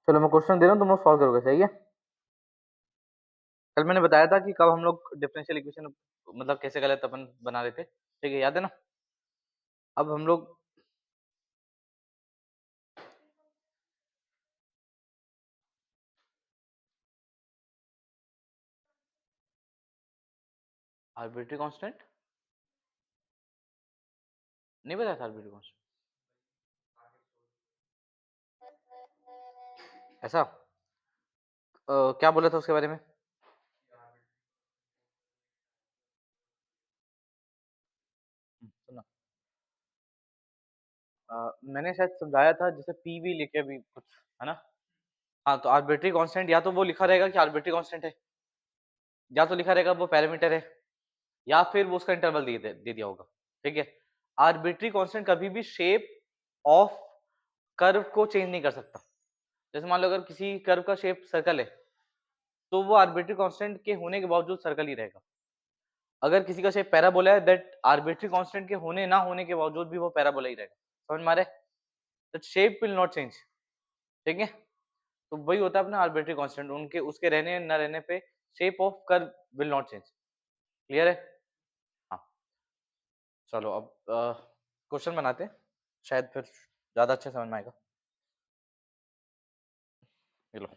चलो मैं क्वेश्चन दे रहा हूँ, तुम लोग सॉल्व करोगे, सही है। कल मैंने बताया था कि कब हम लोग डिफरेंशियल इक्वेशन मतलब कैसे गलत अपन बना रहे थे, ठीक है, याद है ना। अब हम लोग आर्बिट्री कांस्टेंट नहीं बताया था, आर्बिट्री कांस्टेंट ऐसा क्या बोला था उसके बारे में। सुना, मैंने शायद समझाया था जैसे पी वी लिखे भी कुछ, है ना। हाँ, तो आर्बिट्री कांस्टेंट या तो वो लिखा रहेगा कि आर्बिट्री कांस्टेंट है, या तो लिखा रहेगा वो पैरामीटर है, या फिर वो उसका इंटरवल दे दिया होगा, ठीक है। आर्बिट्री कांस्टेंट कभी भी शेप ऑफ कर्व को चेंज नहीं कर सकता। जैसे मान लो अगर किसी कर्व का शेप सर्कल है, तो वो आर्बिट्री कांस्टेंट के होने के बावजूद सर्कल ही रहेगा। अगर किसी का शेप पैराबोला है, दैट आर्बिट्री कांस्टेंट के होने ना होने के बावजूद भी वो पैराबोला ही रहेगा। समझ में आ रहा है? That shape will not change, ठीक है। तो वही होता है अपना आर्बिट्री कांस्टेंट, उनके उसके रहने न रहने पे shape of curve will not change. Clear है? हाँ, चलो अब क्वेश्चन बनाते हैं, शायद फिर ज्यादा अच्छा समझ में आएगा। ये लो,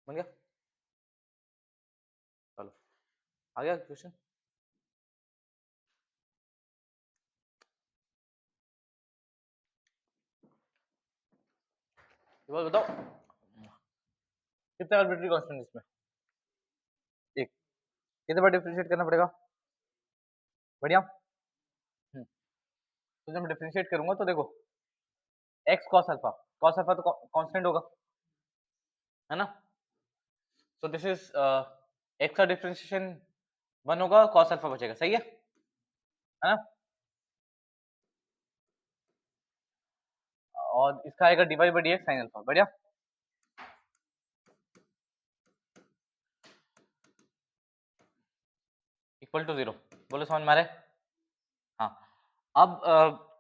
बन गया। चलो आ गया क्वेश्चन। ये बात बताओ, कितना आर्बिट्री कांस्टेंट इसमें? एक। कितने बार डिफरेंशिएट करना पड़ेगा? बढ़िया। तो जब मैं डिफरेंशिएट करूंगा तो देखो, x cos अल्फा तो कांस्टेंट होगा, है ना। सो दिस इज x का डिफरेंशिएशन 1 होगा, cos अल्फा बचेगा, सही है ना। और इसका आएगा dy by dx sin alpha, बढ़िया। इक्वल टू 0, बोलो समझ में आ रहा है? हाँ, अब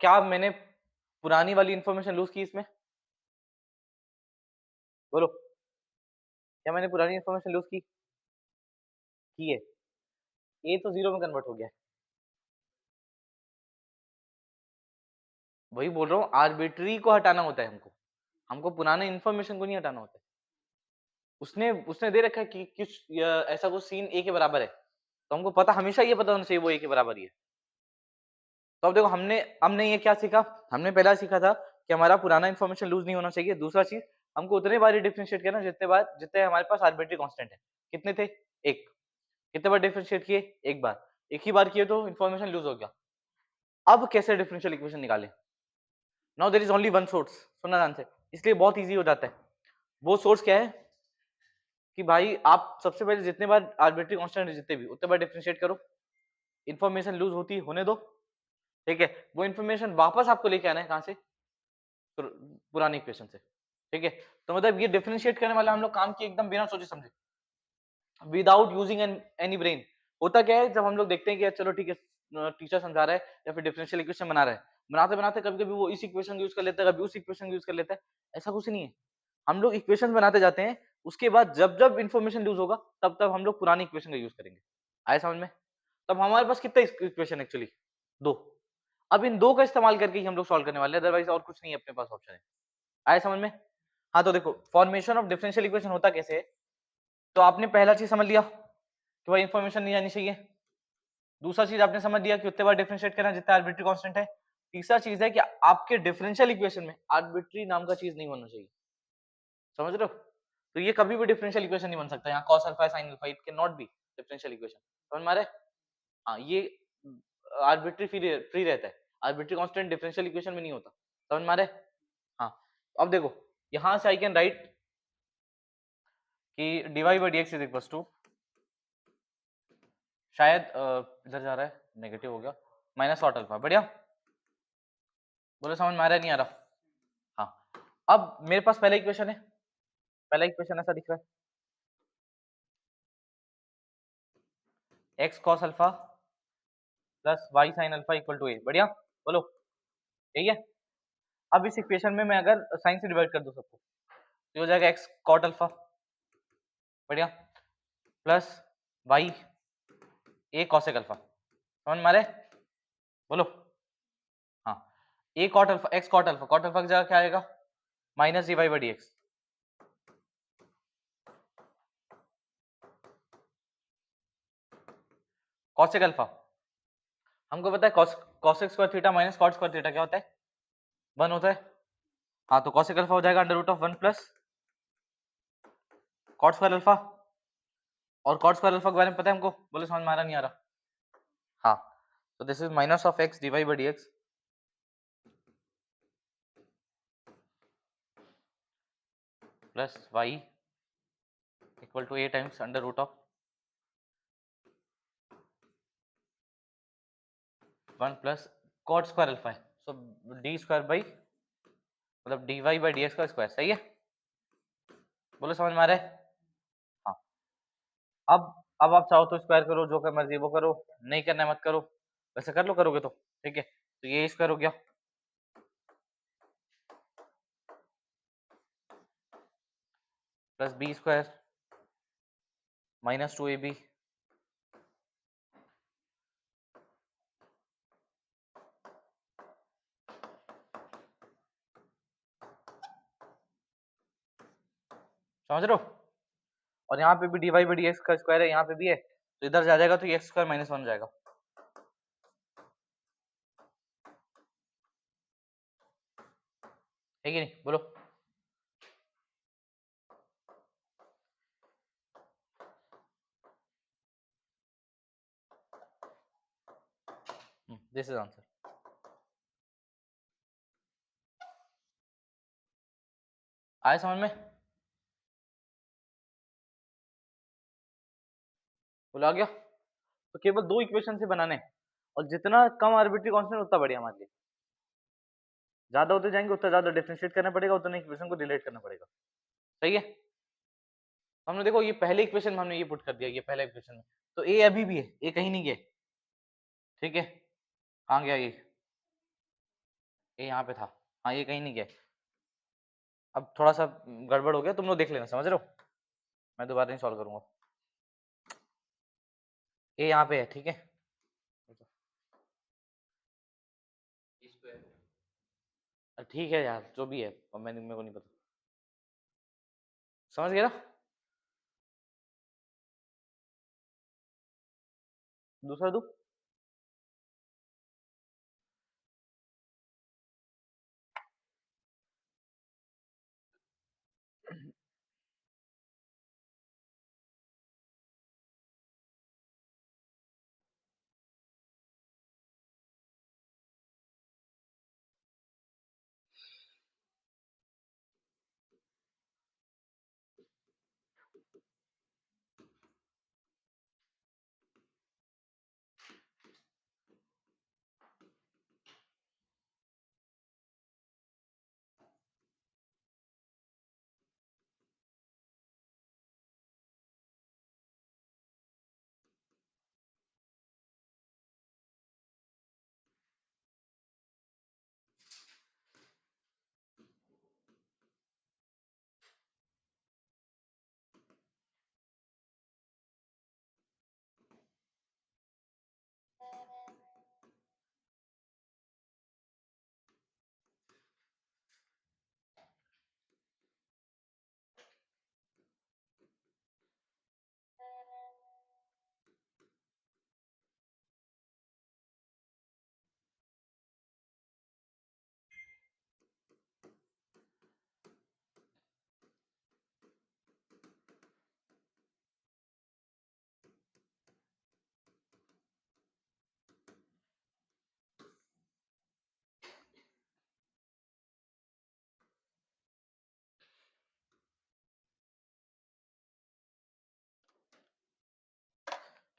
क्या मैंने पुरानी वाली इंफॉर्मेशन लूज की इसमें? बोलो, क्या मैंने पुरानी इंफॉर्मेशन लूज की है? a तो 0 में कन्वर्ट हो गया है। वही बोल रहा हूँ, आर्बिट्री को हटाना होता है हमको, हमको पुराने इंफॉर्मेशन को नहीं हटाना होता है। उसने उसने दे रखा है कि किस ऐसा कुछ सीन a के बराबर है, तो हमको पता हमेशा ये पता होना चाहिए वो a के बराबर ही है। तो अब देखो हमने ये क्या सीखा, हमने पहला सीखा था कि हमारा पुराना इन्फॉर्मेशन लूज नहीं होना चाहिए। दूसरा चीज, हमको उतने बार डिफरेंशिएट करना जितने हमारे पास आर्बिट्री कांस्टेंट है। कितने थे? एक। कितने बार डिफरेंशिएट किए? एक बार। एक ही बार किए तो इन्फॉर्मेशन लूज हो गया। अब कैसे डिफरेंशियल इक्वेशन निकालें? Now there is only one source, सुनना ध्यान से, इसलिए बहुत इजी हो जाता है। वो सोर्स क्या है कि भाई आप सबसे पहले जितने बार आर्बिट्री कांस्टेंट जितने भी उतने बार डिफरेंशिएट करो, इन्फॉर्मेशन लूज होती होने दो, ठीक है। वो इन्फॉर्मेशन वापस आपको लेके आना है कहां से? पुरानी इक्वेशन से, ठीक है। तो मतलब ये डिफरेंशिएट करने वाला हम लोग काम किए एकदम बिना सोचे समझे, विदाउट यूजिंग एनी ब्रेन। होता क्या है जब हम लोग देखते हैं कि चलो ठीक है टीचर समझा रहा है या फिर डिफरेंशियल इक्वेशन बना रहा है, बनाते बनाते कभी कभी वो इस इक्वेशन यूज कर लेता है, कभी उस इक्वेशन यूज कर लेता है। ऐसा कुछ नहीं है, हम लोग इक्वेशन बनाते जाते हैं, उसके बाद जब जब इन्फॉर्मेशन लूज होगा तब तब हम लोग पुरानी इक्वेशन का यूज करेंगे। आए समझ में? तब हमारे पास कितने इक्वेशन एक्चुअली? दो। अब इन दो का इस्तेमाल करके ही हम लोग सॉल्व करने वाले हैं, अदरवाइज और कुछ नहीं है अपने पास ऑप्शन है। आए समझ में? हाँ तो देखो फॉर्मेशन ऑफ डिफरेंशियल इक्वेशन होता कैसे है, तो आपने पहला चीज समझ लिया कि भाई इन्फॉर्मेशन नहीं आनी चाहिए। दूसरा चीज आपने समझ लिया कि उतने बार डिफरेंशिएट करना जितना आर्बिट्री कांस्टेंट है। तीसरा चीज है कि आपके डिफरेंशियल इक्वेशन में आर्बिट्री नाम का चीज नहीं होना चाहिए। समझ रहे हो? तो ये कभी भी डिफरेंशियल इक्वेशन नहीं बन सकता। यहाँ cos alpha sin alpha it can not be differential equation. समझ में आ रहा है? हाँ ये आर्बिट्री फ्री रहता है, आर्बिट्री कांस्टेंट डिफरेंशियल इक्वेशन में नहीं होता। समझ में आ रहा है? हाँ। अब देखो यहां से आई कैन राइट कि dy by dx is equal to, शायद इधर जा रहा है नेगेटिव हो गया, माइनस कॉट अल्फा। बढ़िया, बोलो समझ में आ रहा है नहीं आ रहा? हाँ। अब मेरे पास पहला इक्वेशन है, पहला इक्वेशन ऐसा दिख रहा है, x cos alpha plus y sin alpha equal to a। बढ़िया, बोलो यही है। अब इस इक्वेशन में मैं अगर साइन से डिवाइड कर दूं सबको तो हो जाएगा x cot अल्फा, बढ़िया, plus y a cosec alpha. समझ में आ रहा है? बोलो। हाँ, a cot alpha, x cot alpha की जगह क्या आएगा? Minus dy by dx। cosec alpha हमको पता है cosec square theta minus cot square theta क्या होता है? 1 होता है। हाँ तो cosec अल्फा हो जाएगा under root of 1 plus cot square alpha, और cot स्क्वायर अल्फा के बारे में पता है हमको? बोले समझ में आ रहा नहीं आ रहा? हाँ, तो this is minus of x dy by dx plus y equal to a times under root of 1 plus cot square alpha है, सो d स्क्वायर बाई मतलब dy बाई dx का स्क्वायर। सही है? बोलो समझ में आ रहा है? हाँ। अब आप चाहो तो स्क्वायर करो, जो कर मर्जी वो करो, नहीं करना है मत करो, वैसे कर लो करोगे तो, ठीक है। तो ये स्क्वायर हो गया plus B square minus 2ab समझ रहे हो? और यहाँ पे भी dy बाई dx का स्क्वायर है, यहाँ पे भी है, तो इधर जा जाएगा तो ये x स्क्वायर माइनस 1 हो जाएगा। है कि नहीं? बोलो। This is answer. आए समझ में? बोलो आ गया? तो केवल दो इक्वेशन से बनाने हैं, और जितना कम आर्बिट्री कांस्टेंट उतना बढ़िया हमारे लिए। ज्यादा होते जाएंगे उतना ज्यादा डिफरेंशिएट करना पड़ेगा, उतना इक्वेशन को रिलेट करना पड़ेगा। सही है? हमने देखो ये पहले इक्वेशन में हमने ये पुट कर दिया, ये पहले इक्वेशन में तो ए अभी भी है, ए कहीं नहीं गया, ठीक है। कहाँ गया ये? ये यहाँ पे था, हाँ ये कहीं नहीं गया। अब थोड़ा सा गड़बड़ हो गया, तुम लोग देख लेना, समझ रहे हो? मैं दोबारा नहीं सॉल्व करूंगा। ये यहाँ पे है, ठीक है। ठीक है यार, जो भी है, अब मैंने मेरे को नहीं पता। समझ गया ना? दूसरा दो,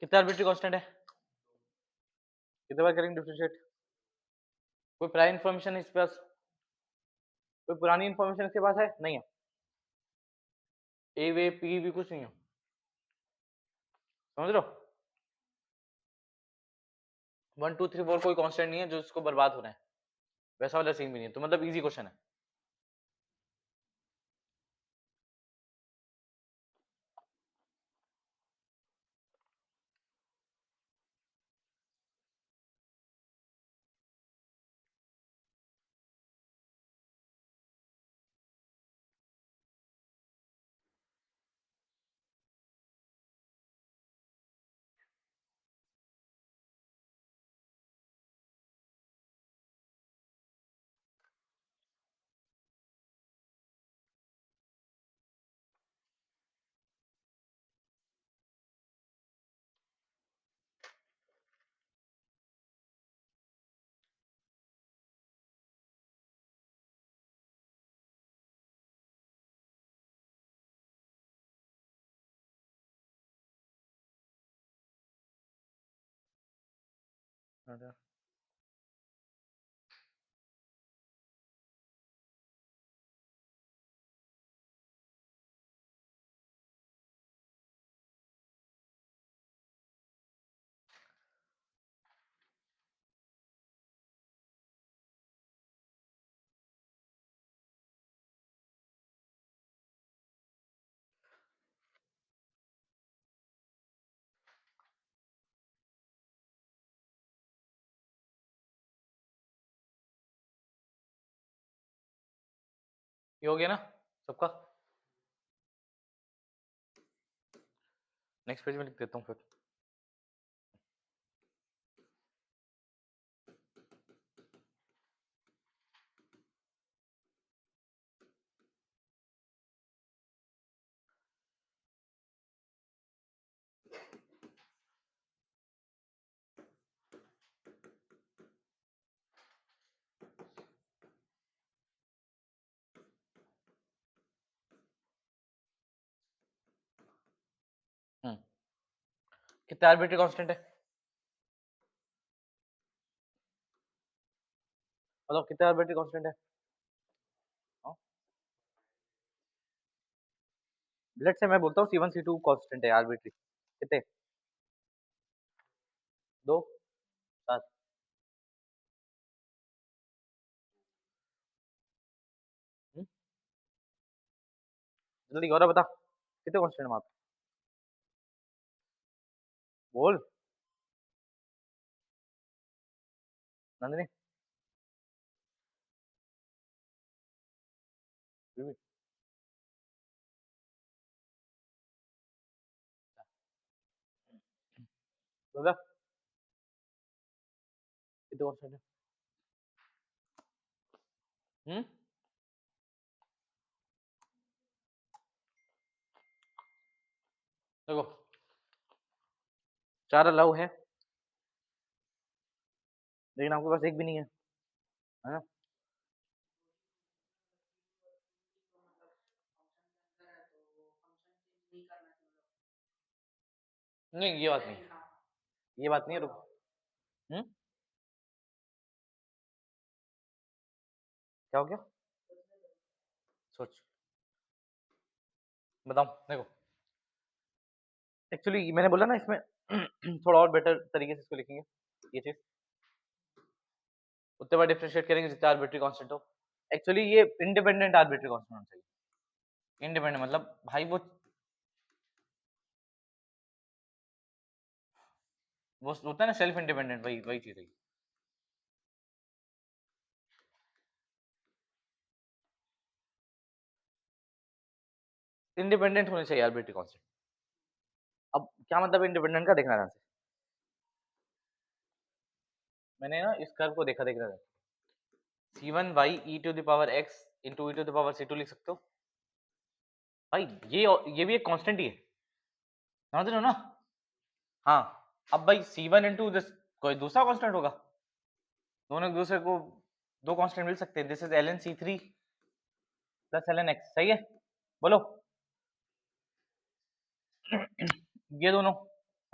कितने आर्बिट्री कांस्टेंट है? कितने बार करेंगे डिफरेंशिएट? कोई प्रायर इन्फॉर्मेशन है इसके पास? कोई पुरानी इन्फॉर्मेशन इसके पास है? नहीं है। ए वे पी भी कुछ नहीं है, समझ रहे हो? 1 2 3 4 कोई कांस्टेंट नहीं है जो इसको बर्बाद होना है, वैसा वाला सीन भी नहीं है, तो मतलब इजी क्वेश्चन है। ये हो गया ना सबका? नेक्स्ट पेज में लिख देता हूँ फिर। कितने आर्बिट्री कांस्टेंट है? मतलब कितने आर्बिट्री कांस्टेंट है? लेट्स से मैं बोलता हूँ C1 C2 कांस्टेंट है आर्बिट्री, कितने? 2 7। जल्दी गौरव बता कितने कांस्टेंट है वहां पे? बोल नंदिनी। बोला कितने कांस्टेंट है? हम्म देखो 4 अलाउ है, लेकिन आपके पास एक भी नहीं है ना? नहीं ये बात नहीं, ये बात नहीं है, रुको। हम्म क्या हो गया? सोच, बताओ देखो। एक्चुअली मैंने बोला ना इसमें थोड़ा और बेटर तरीके से इसको लिखेंगे, ये चीज उतने बार डिफरेंशिएट करेंगे जितना आर्बिट्री कांस्टेंट हो। एक्चुअली ये इंडिपेंडेंट आर्बिट्री कांस्टेंट होना चाहिए। इंडिपेंडेंट मतलब भाई वो होता है ना सेल्फ इंडिपेंडेंट, वही वही चीज है। इंडिपेंडेंट होने चाहिए आर्बिट्री कांस्टेंट। अब क्या मतलब इंडिपेंडेंट का, देखना ध्यान से। मैंने ना इस कर्व को देखना था। C1 y e to the power x into e to the power c2 लिख सकते हो भाई, ये भी एक कांस्टेंट ही है, समझ रहे हो ना? हाँ, अब भाई C1 इंटू दिस कोई दूसरा कांस्टेंट होगा, दोनों एक दूसरे को दो कांस्टेंट मिल सकते हैं। This is ln C3 plus ln x, सही है? बोलो ये दोनों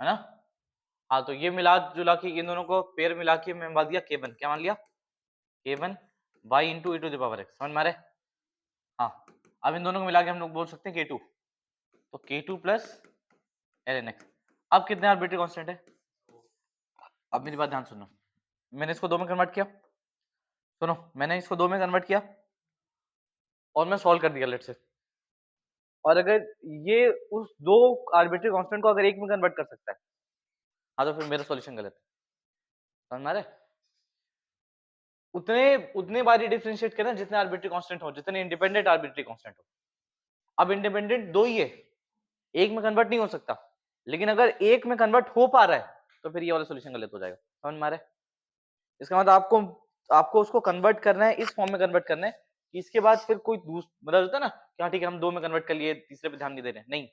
है ना? हाँ, तो ये मिला-जुला के इन दोनों को पेयर मिला के मैं मान दिया K1 क्या मान लिया? K1 y into e to the power x समझ में आ रहा है? हाँ, अब इन दोनों को मिला के हम लोग बोल सकते हैं K2 तो K2 प्लस ln x अब कितने आर्बिट्री कांस्टेंट है? अब मेरी बात ध्यान सुनो। मैंने इसको 2 में कन्वर्ट किया। सुनो, मैंने इसको 2 में कन्वर्ट किया और मैं सॉल्व कर दिया लेट्स से। और अगर ये उस 2 आर्बिट्री कांस्टेंट को अगर 1 में कन्वर्ट कर सकता है, हाँ, तो फिर मेरा सॉल्यूशन गलत है। समझ में आ रहा है? उतने उतने बार ही डिफरेंशिएट करना जितने आर्बिट्री कांस्टेंट हो, जितने इंडिपेंडेंट आर्बिट्री कांस्टेंट हो। अब इंडिपेंडेंट 2 ही है, 1 में कन्वर्ट नहीं हो सकता। लेकिन अगर 1 में कन्वर्ट हो पा रहा है, तो फिर ये वाला सॉल्यूशन गलत हो जाएगा। समझ में आ रहा है? इसका मतलब आपको उसको कन्वर्ट करना है, इस फॉर्म में कन्वर्ट करना है कि इसके बाद फिर कोई मतलब होता है ना कि हाँ ठीक है हम 2 में कन्वर्ट कर लिए, तीसरे पे ध्यान नहीं दे रहे हैं। नहीं,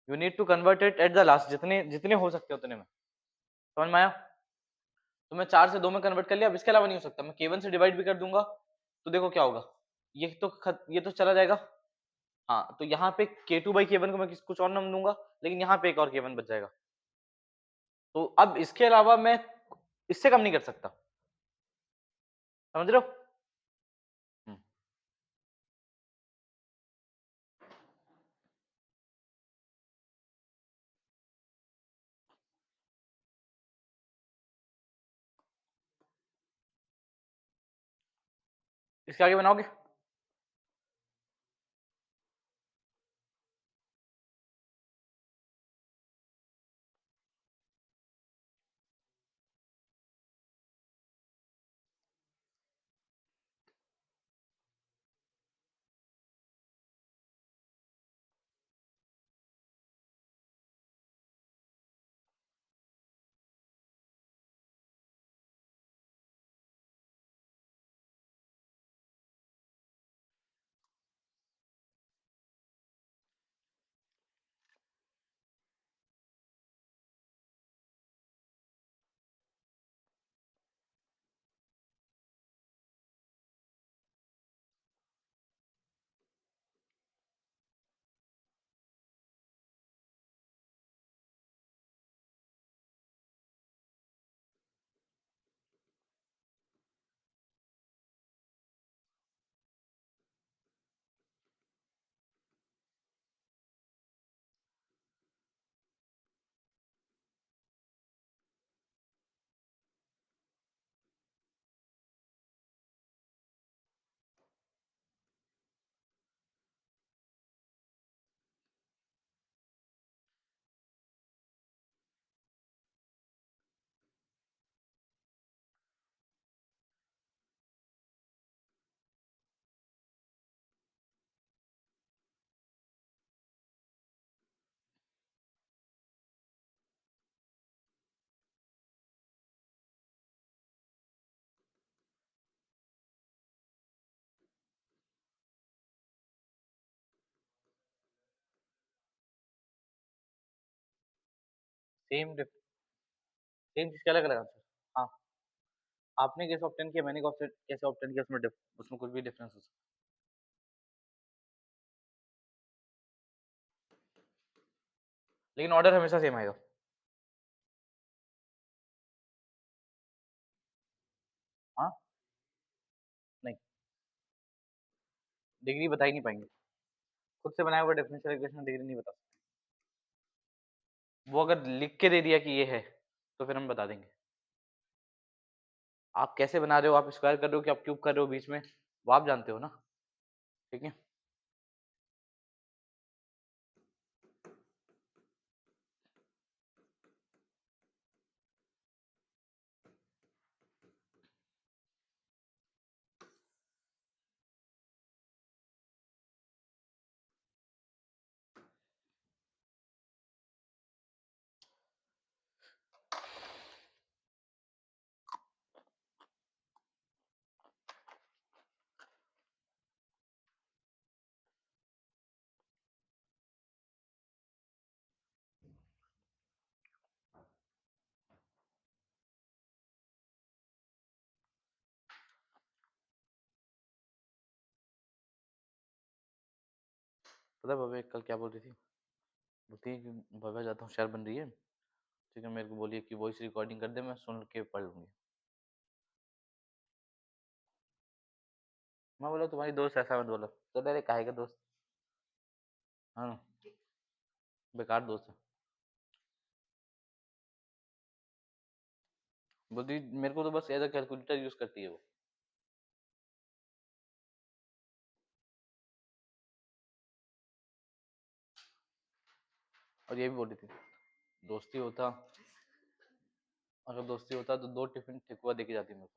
you need to convert it at the last जितने जितने हो सकते हैं उतने में। समझ में आया? तो मैं 4 से 2 में कन्वर्ट कर लिया, अब इसके अलावा नहीं हो सकता। मैं K1 से डिवाइड भी कर दूंगा, तो देखो क्या होगा। ये तो चला जाएगा। हाँ, तो यहाँ पे K2 बाई K1 को मैं कुछ और नाम दूंगा, लेकिन यहाँ पे एक और K1 बच जाएगा। तो अब इसके अलावा मैं इससे कम नहीं कर सकता। समझ रहे हो? हम्म। इसके आगे बनाओगे? सेम सेम चीज का अलग अलग आंसर। हाँ, आपने कैसे ऑप्टेन किया, मैंने कैसे ऑप्टेन किया, उसमें कुछ भी डिफरेंस हो सकता है, लेकिन ऑर्डर हमेशा सेम आएगा। हाँ, नहीं, डिग्री बता ही नहीं पाएंगे। खुद से बनाया हुआ डिफरेंशियल इक्वेशन डिग्री नहीं बता सकते। वो अगर लिख के दे दिया कि ये है, तो फिर हम बता देंगे। आप कैसे बना रहे हो, आप स्क्वायर कर रहे हो कि आप क्यूब कर रहे हो बीच में, वो आप जानते हो ना। ठीक है? पता है भव्य कल क्या बोल रही थी? बोलती है कि भव्य जाता हूँ शहर बन रही है, ठीक है, मेरे को बोलिए कि वॉइस रिकॉर्डिंग कर दे, मैं सुन के पढ़ लूंगी। मैं बोला तुम्हारी दोस्त ऐसा मत बोलो, तो अरे काहे का दोस्त, हाँ ना, बेकार दोस्त है। बोलती मेरे को तो बस एज अ कैलकुलेटर यूज करती है वो। और ये भी बोल रही थी दोस्ती होता, अगर दोस्ती होता तो 2 टिफिन ठेकुआ देके जाती मेरे को।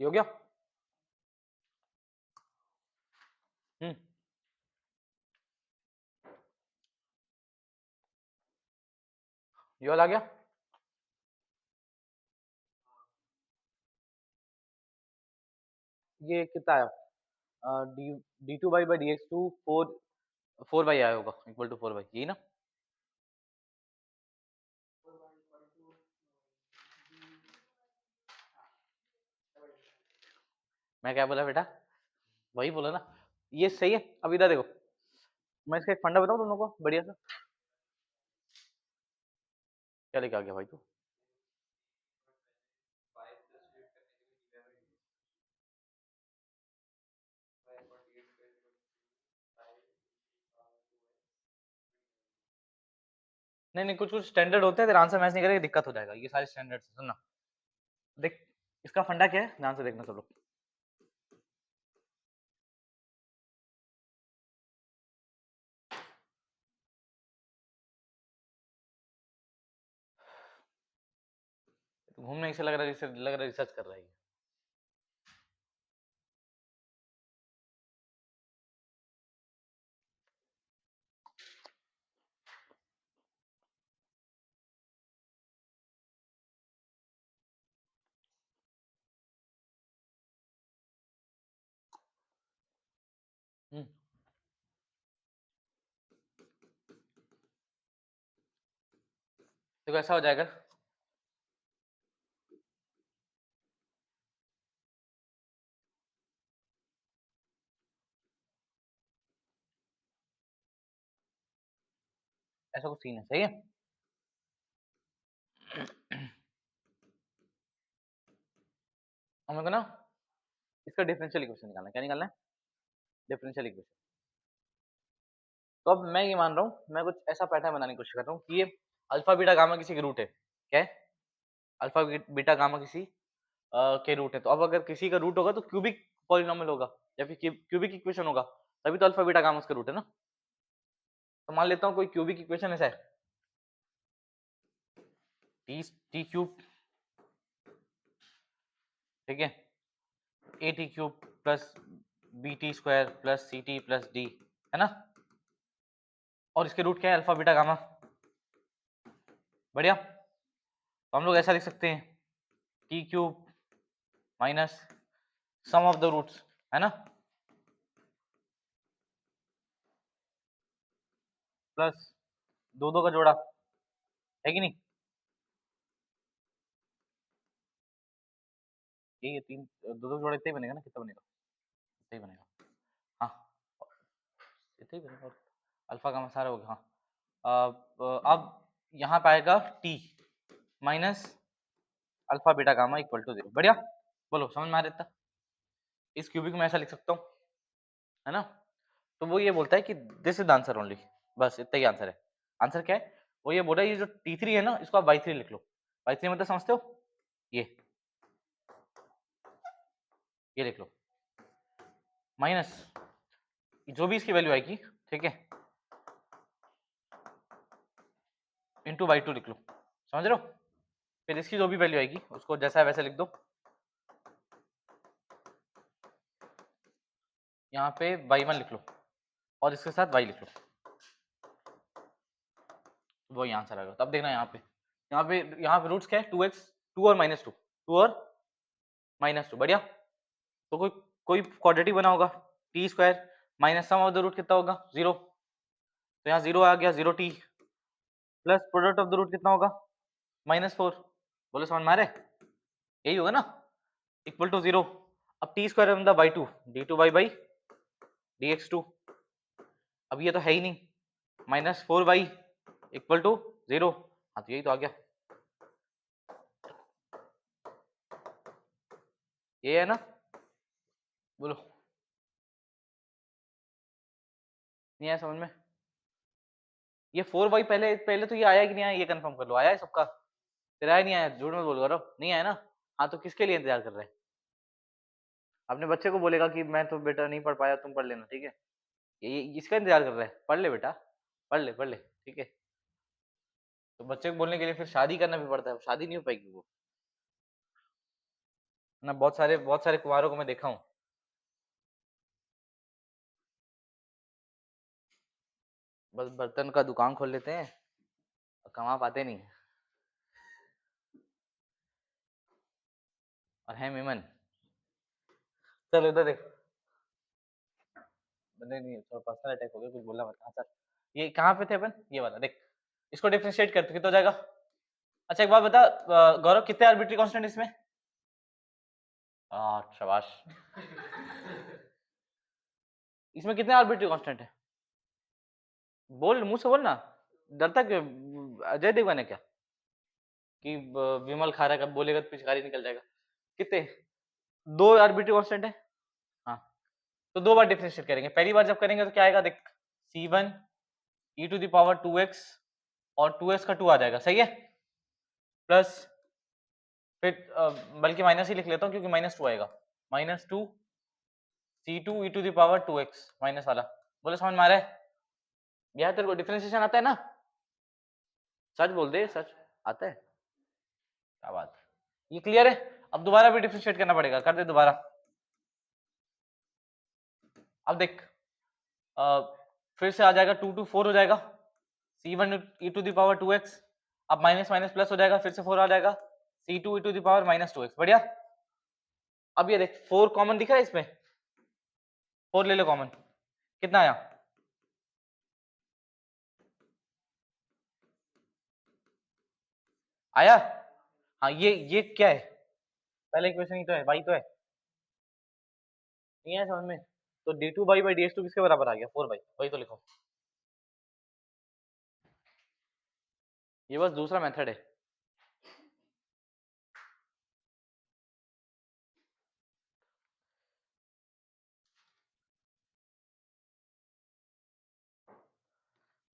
ये हो गया। हम्म, ये वाला आ गया। ये कितना आया? D D2 by dx2 4 by आया होगा, इक्वल टू 4 बाई, यही ना? मैं क्या बोला बेटा? वही बोला ना, ये सही है। अब इधर देखो, मैं इसका एक फंडा बताऊं तुम लोगों को बढ़िया सा। क्या लेके आ गया भाई तू? नहीं नहीं, कुछ कुछ स्टैंडर्ड होते हैं, तेरा आंसर मैच नहीं करेगा दिक्कत हो जाएगा, ये सारे स्टैंडर्ड से सुनना। देख, इसका फंडा क्या है, ध्यान से देखना सब लोग। घूमने से लग रहा है, जैसे लग रहा है रिसर्च कर रहा है ये। हम्म, देखो ऐसा हो जाएगा। ऐसा कुछ सीन है, सही है। हम लोग को ना इसका डिफरेंशियल इक्वेशन निकालना है। क्या निकालना है? Differential equation. तो अब मैं ये मान रहा हूँ, मैं कुछ ऐसा पैटर्न बनाने की कोशिश कर रहा हूँ कि ये अल्फा बीटा गामा किसी के रूट है। क्या है? अल्फा बीटा गामा किसी के रूट है। तो अब अगर किसी का रूट होगा तो क्यूबिक पॉलिनोमियल होगा, या फिर क्यूबिक इक्वेशन होगा, तभी तो अल्फा बीटा गामा उसका रूट है ना। तो मान लेता हूँ कोई क्यूबिक इक्वेशन ऐसा है, टी क्यूब, ठीक है, A T cube plus B T square plus C T plus D, है ना। और इसके रूट क्या है? Alpha beta gamma. बढ़िया। तो हम लोग ऐसा लिख सकते हैं, T cube minus sum of the roots, है ना, प्लस दो दो का जोड़ा, है कि नहीं? ये तीन दो दो जोड़ा इतना ही बनेगा ना, कितना बनेगा? इतना ही बनेगा। हाँ, इतना ही बनेगा। और अल्फा गामा सारा हो गया। हाँ, अब यहाँ पे आएगा T minus alpha beta gamma equal to 0। बढ़िया। बोलो समझ में आ रहा था? इस क्यूबिक में ऐसा लिख सकता हूँ, है ना। तो वो ये बोलता है कि this is the answer only, बस इतना ही आंसर है। आंसर क्या है? वो ये बोल रहा है ये जो T3 है ना इसको आप y3 लिख लो। y3 मतलब समझते हो, ये लिख लो माइनस जो भी इसकी वैल्यू आएगी, ठीक है, इंटू y2 लिख लो, समझ रहे हो। फिर इसकी जो भी वैल्यू आएगी उसको जैसा है वैसे लिख दो, यहाँ पे y1 लिख लो और इसके साथ y लिख लो, वो यहाँ से आएगा। तब देखना यहाँ पे रूट्स क्या है, 2x, 2 और -2, 2 और -2, बढ़िया। तो कोई क्वाड्रेटिक बना होगा, T square minus sum of the root कितना होगा, 0, तो यहाँ 0 आ गया, 0t plus product of the root कितना होगा, -4, बोले समझ में आ रहा है, यही होगा ना, इक्वल टू 0। अब टी स्क्वायर मतलब y2 d2y बाई dx2, अब ये तो है ही नहीं, -4y इक्वल टू 0, हाँ तो यही तो आ गया, ये है ना, बोलो नहीं आया समझ में। ये 4y पहले पहले तो ये आया कि नहीं आया, ये कंफर्म कर लो, आया है सबका, तेरा आया नहीं आया, झूठ मत बोल करो, नहीं आया ना, हाँ तो किसके लिए इंतजार कर रहे हैं, अपने बच्चे को बोलेगा कि मैं तो बेटा नहीं पढ़ पाया, तुम पढ़ लेना, ठीक है, ये इसका इंतजार कर रहा है, पढ़ ले बेटा, पढ़ ले, ठीक है। तो बच्चे को बोलने के लिए फिर शादी करना भी पड़ता है, शादी नहीं हो पाएगी वो ना, बहुत सारे कुंवारों को मैं देखा हूँ, बस बर्तन का दुकान खोल लेते हैं और कमा पाते नहीं है, और है मेमन। चलो इधर देख, नहीं नहीं थोड़ा पर्सनल अटैक हो गया, कुछ बोलना मत, हाँ सर, ये कहाँ पे थे अपन, ये वाला देख, इसको डिफरेंशिएट करते कितना हो जाएगा। अच्छा एक बात बता, गौरव कितने आर्बिट्री कांस्टेंट इसमें, शाबाश इसमें कितने आर्बिट्री कांस्टेंट है, बोल मुंह से बोल ना, डरता क्यों, अजय देवगन है क्या कि विमल खा रहा है, कब बोलेगा तो पिचकारी निकल जाएगा, कितने, 2 आर्बिट्री कांस्टेंट है, हाँ तो 2 बार डिफरेंशिएट करेंगे, पहली बार जब करेंगे तो क्या आएगा देख, c1 e to the power 2x और 2x का 2 आ जाएगा, सही है, प्लस फिर बल्कि माइनस ही लिख लेता हूँ क्योंकि -2 आएगा, -2 c2 e to the power 2x minus वाला, बोले समझ में आ रहा है, यह तेरे को डिफरेंशिएशन आता है ना, सच बोल दे, सच आता है, क्या बात, ये क्लियर है। अब दोबारा भी डिफरेंशिएट करना पड़ेगा, कर दे दोबारा, अब देख फिर से आ जाएगा, 2 to 4 हो जाएगा, c1 e to the power 2x, अब माइनस माइनस प्लस हो जाएगा, फिर से 4 आ जाएगा, c2 e to the power -2x, बढ़िया। अब ये देख 4 कॉमन दिख रहा है इसमें, 4 ले लो कॉमन, कितना आया, आया, हाँ ये क्या है, पहले इक्वेशन ही तो है, y तो है, नहीं है समझ में, तो d2y/dx2 किसके बराबर आ गया, 4y, वही तो लिखो, ये बस दूसरा मेथड है,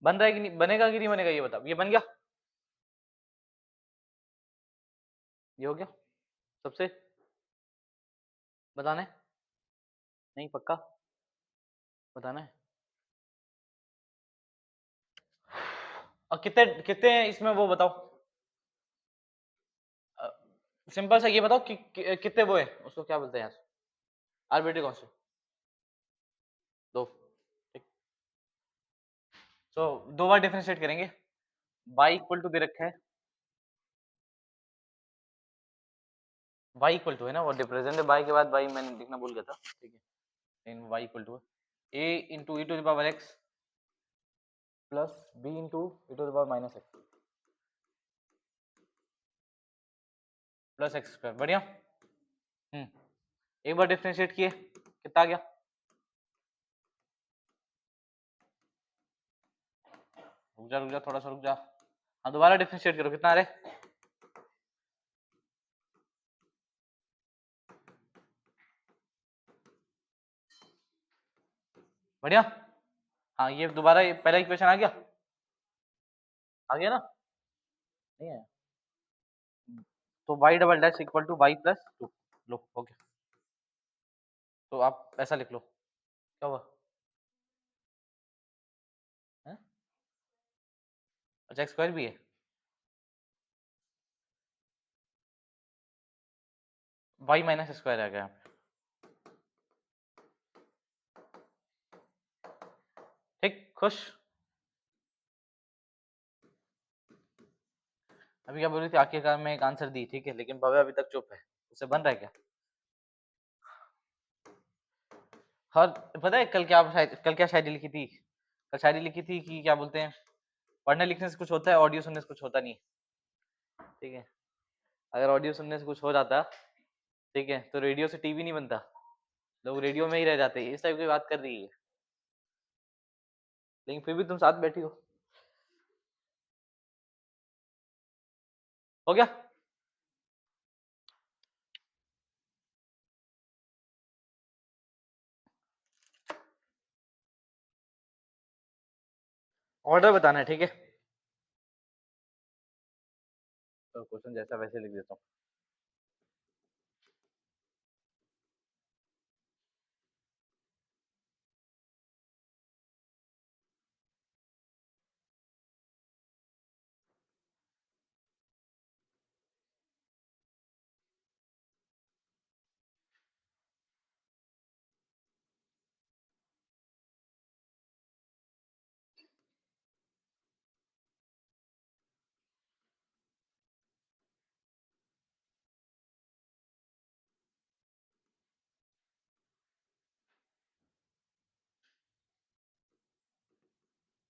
बन रहा है कि नहीं, बनेगा कि नहीं बनेगा ये बता, ये बन गया, ये हो गया सबसे, बताना है, नहीं पक्का बताना है, और कितने कितने इसमें वो बताओ, सिंपल सा ये बताओ कि कितने वो है, उसको क्या बोलते हैं यार, आर्बिट्री कांस्टेंट, 2, ठीक, तो 2 बार डिफरेंशिएट करेंगे, y इक्वल टू दे रखा है, y इक्वल टू है ना, वो रिप्रेजेंट y के बाद y मैंने लिखना भूल गया था, ठीक है, लेकिन y इक्वल टू है a into e to the power x plus b into e to the power -x plus x square, बढ़िया, एक बार डिफरेंशिएट किए कितना आ गया, रुक जा थोड़ा सा रुक जा, हाँ दोबारा डिफरेंशिएट करो, कितना आ रहा है, बढ़िया, हाँ ये दोबारा पहला इक्वेशन आ गया, आ गया ना? नहीं है? तो y double dash equal to y plus 2। लो ओके, तो आप ऐसा लिख लो। क्या हुआ? हैं? अच्छा, x स्क्वायर भी है? y माइनस स्क्वायर आ गया। ठीक, खुश? अभी क्या बोल रही थी? आखिरकार मैं एक आंसर दी, ठीक है, लेकिन भव्य अभी तक चुप है। उसे बन रहा है क्या? और पता है कल क्या शायरी लिखी थी? कल शायरी लिखी थी कि क्या बोलते हैं, पढ़ने लिखने से कुछ होता है, ऑडियो सुनने से कुछ होता नहीं। ठीक है, अगर ऑडियो सुनने से कुछ हो जाता, ठीक है, तो रेडियो से टीवी नहीं बनता, लोग रेडियो में ही रह जाते। इस टाइप की बात कर रही है, लेकिन फिर भी तुम साथ बैठी हो गया? ऑर्डर बताना है, ठीक है? तो क्वेश्चन जैसा वैसे लिख देता हूँ।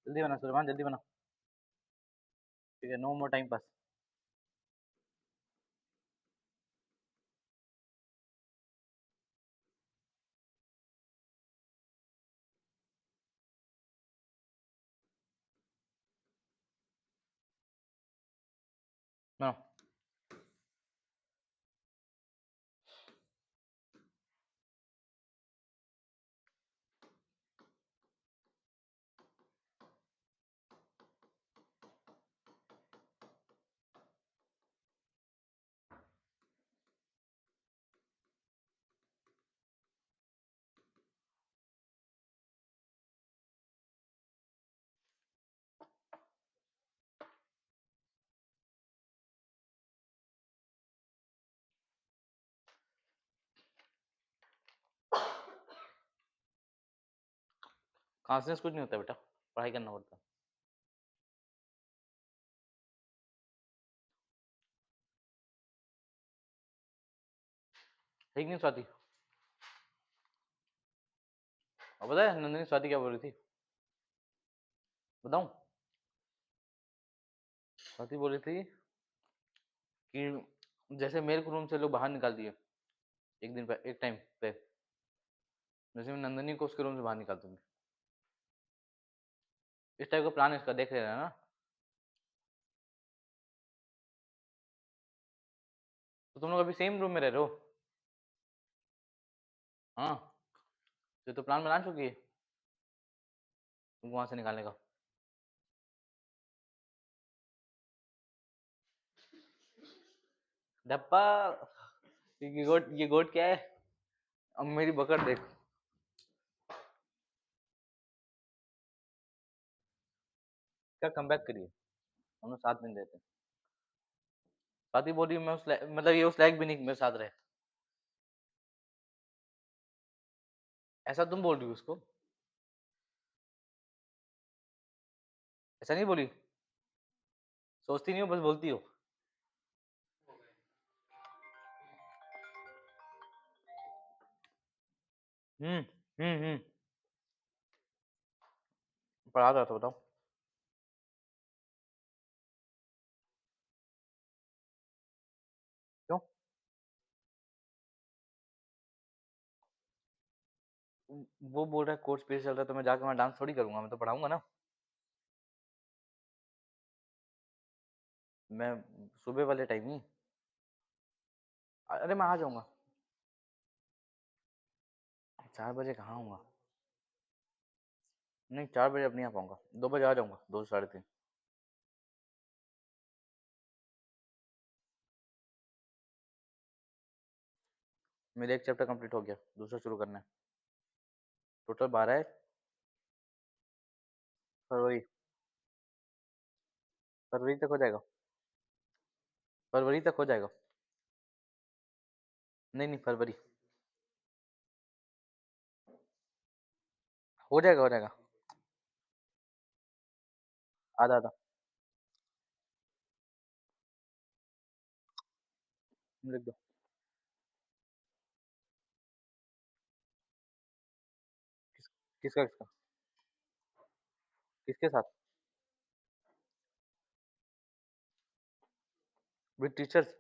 जल्दी बना सुलेमान, जल्दी बना। ठीक है, no more time pass. No, confidence कुछ नहीं होता बेटा, पढ़ाई करना पड़ता है। ठीक नहीं स्वाति? और पता है नंदिनी स्वाति क्या बोल रही थी? बताऊं? स्वाति बोल रही थी कि जैसे मेरे को रूम से लोग बाहर निकाल दिए एक दिन पे, एक टाइम पे, जैसे मैं नंदिनी को उसके रूम से बाहर निकाल दूंगी। इस टाइप का प्लान इसका, देख रहे हैं ना? तो तुम लोग अभी सेम रूम में रह रहे हो? हाँ, तो प्लान बना चुकी है तुमको वहां से निकालने का। डप्पा, ये गोट क्या है? अब मेरी पकड़ देख। क्या कम बैक करिए, हम लोग साथ में रहते हैं। साथ ही बोल रही हूँ मैं मतलब ये उस लायक भी नहीं कि मेरे साथ रहे। ऐसा तुम बोल रही हो उसको? ऐसा नहीं बोली? सोचती नहीं हो, बस बोलती हो। हम्म हम्म। पढ़ा रहा था, बताओ। क्यों? वो बोल रहा है कोर्स पेज चल रहा है, तो मैं जाकर वहाँ डांस थोड़ी करूंगा, मैं तो पढ़ाऊंगा ना। मैं सुबह वाले टाइम ही। अरे मैं आ जाऊंगा। 4 बजे कहाँ आऊंगा? नहीं, 4 बजे अब नहीं आ पाऊंगा, 2 बजे आ जाऊंगा, 2 से 3:30। मेरा एक चैप्टर कंप्लीट हो गया, दूसरा शुरू करना है। टोटल 12 है। फरवरी फरवरी तक हो जाएगा। फरवरी तक हो जाएगा। नहीं नहीं, फरवरी हो जाएगा, हो जाएगा। आधा आधा लिख दो। किसका किसका किसके साथ? With teachers.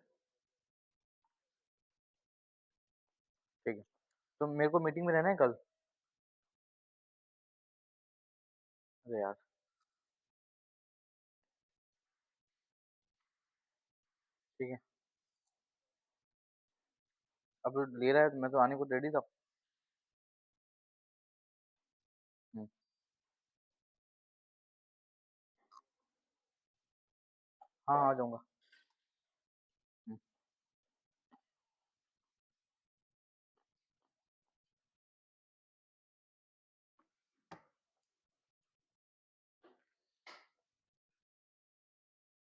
ठीक है, तो मेरे को मीटिंग में रहना है कल। अरे यार, ठीक है। अब ले रहा है, मैं तो आने को रेडी था। हम्म, हाँ आ जाऊंगा। हम्म,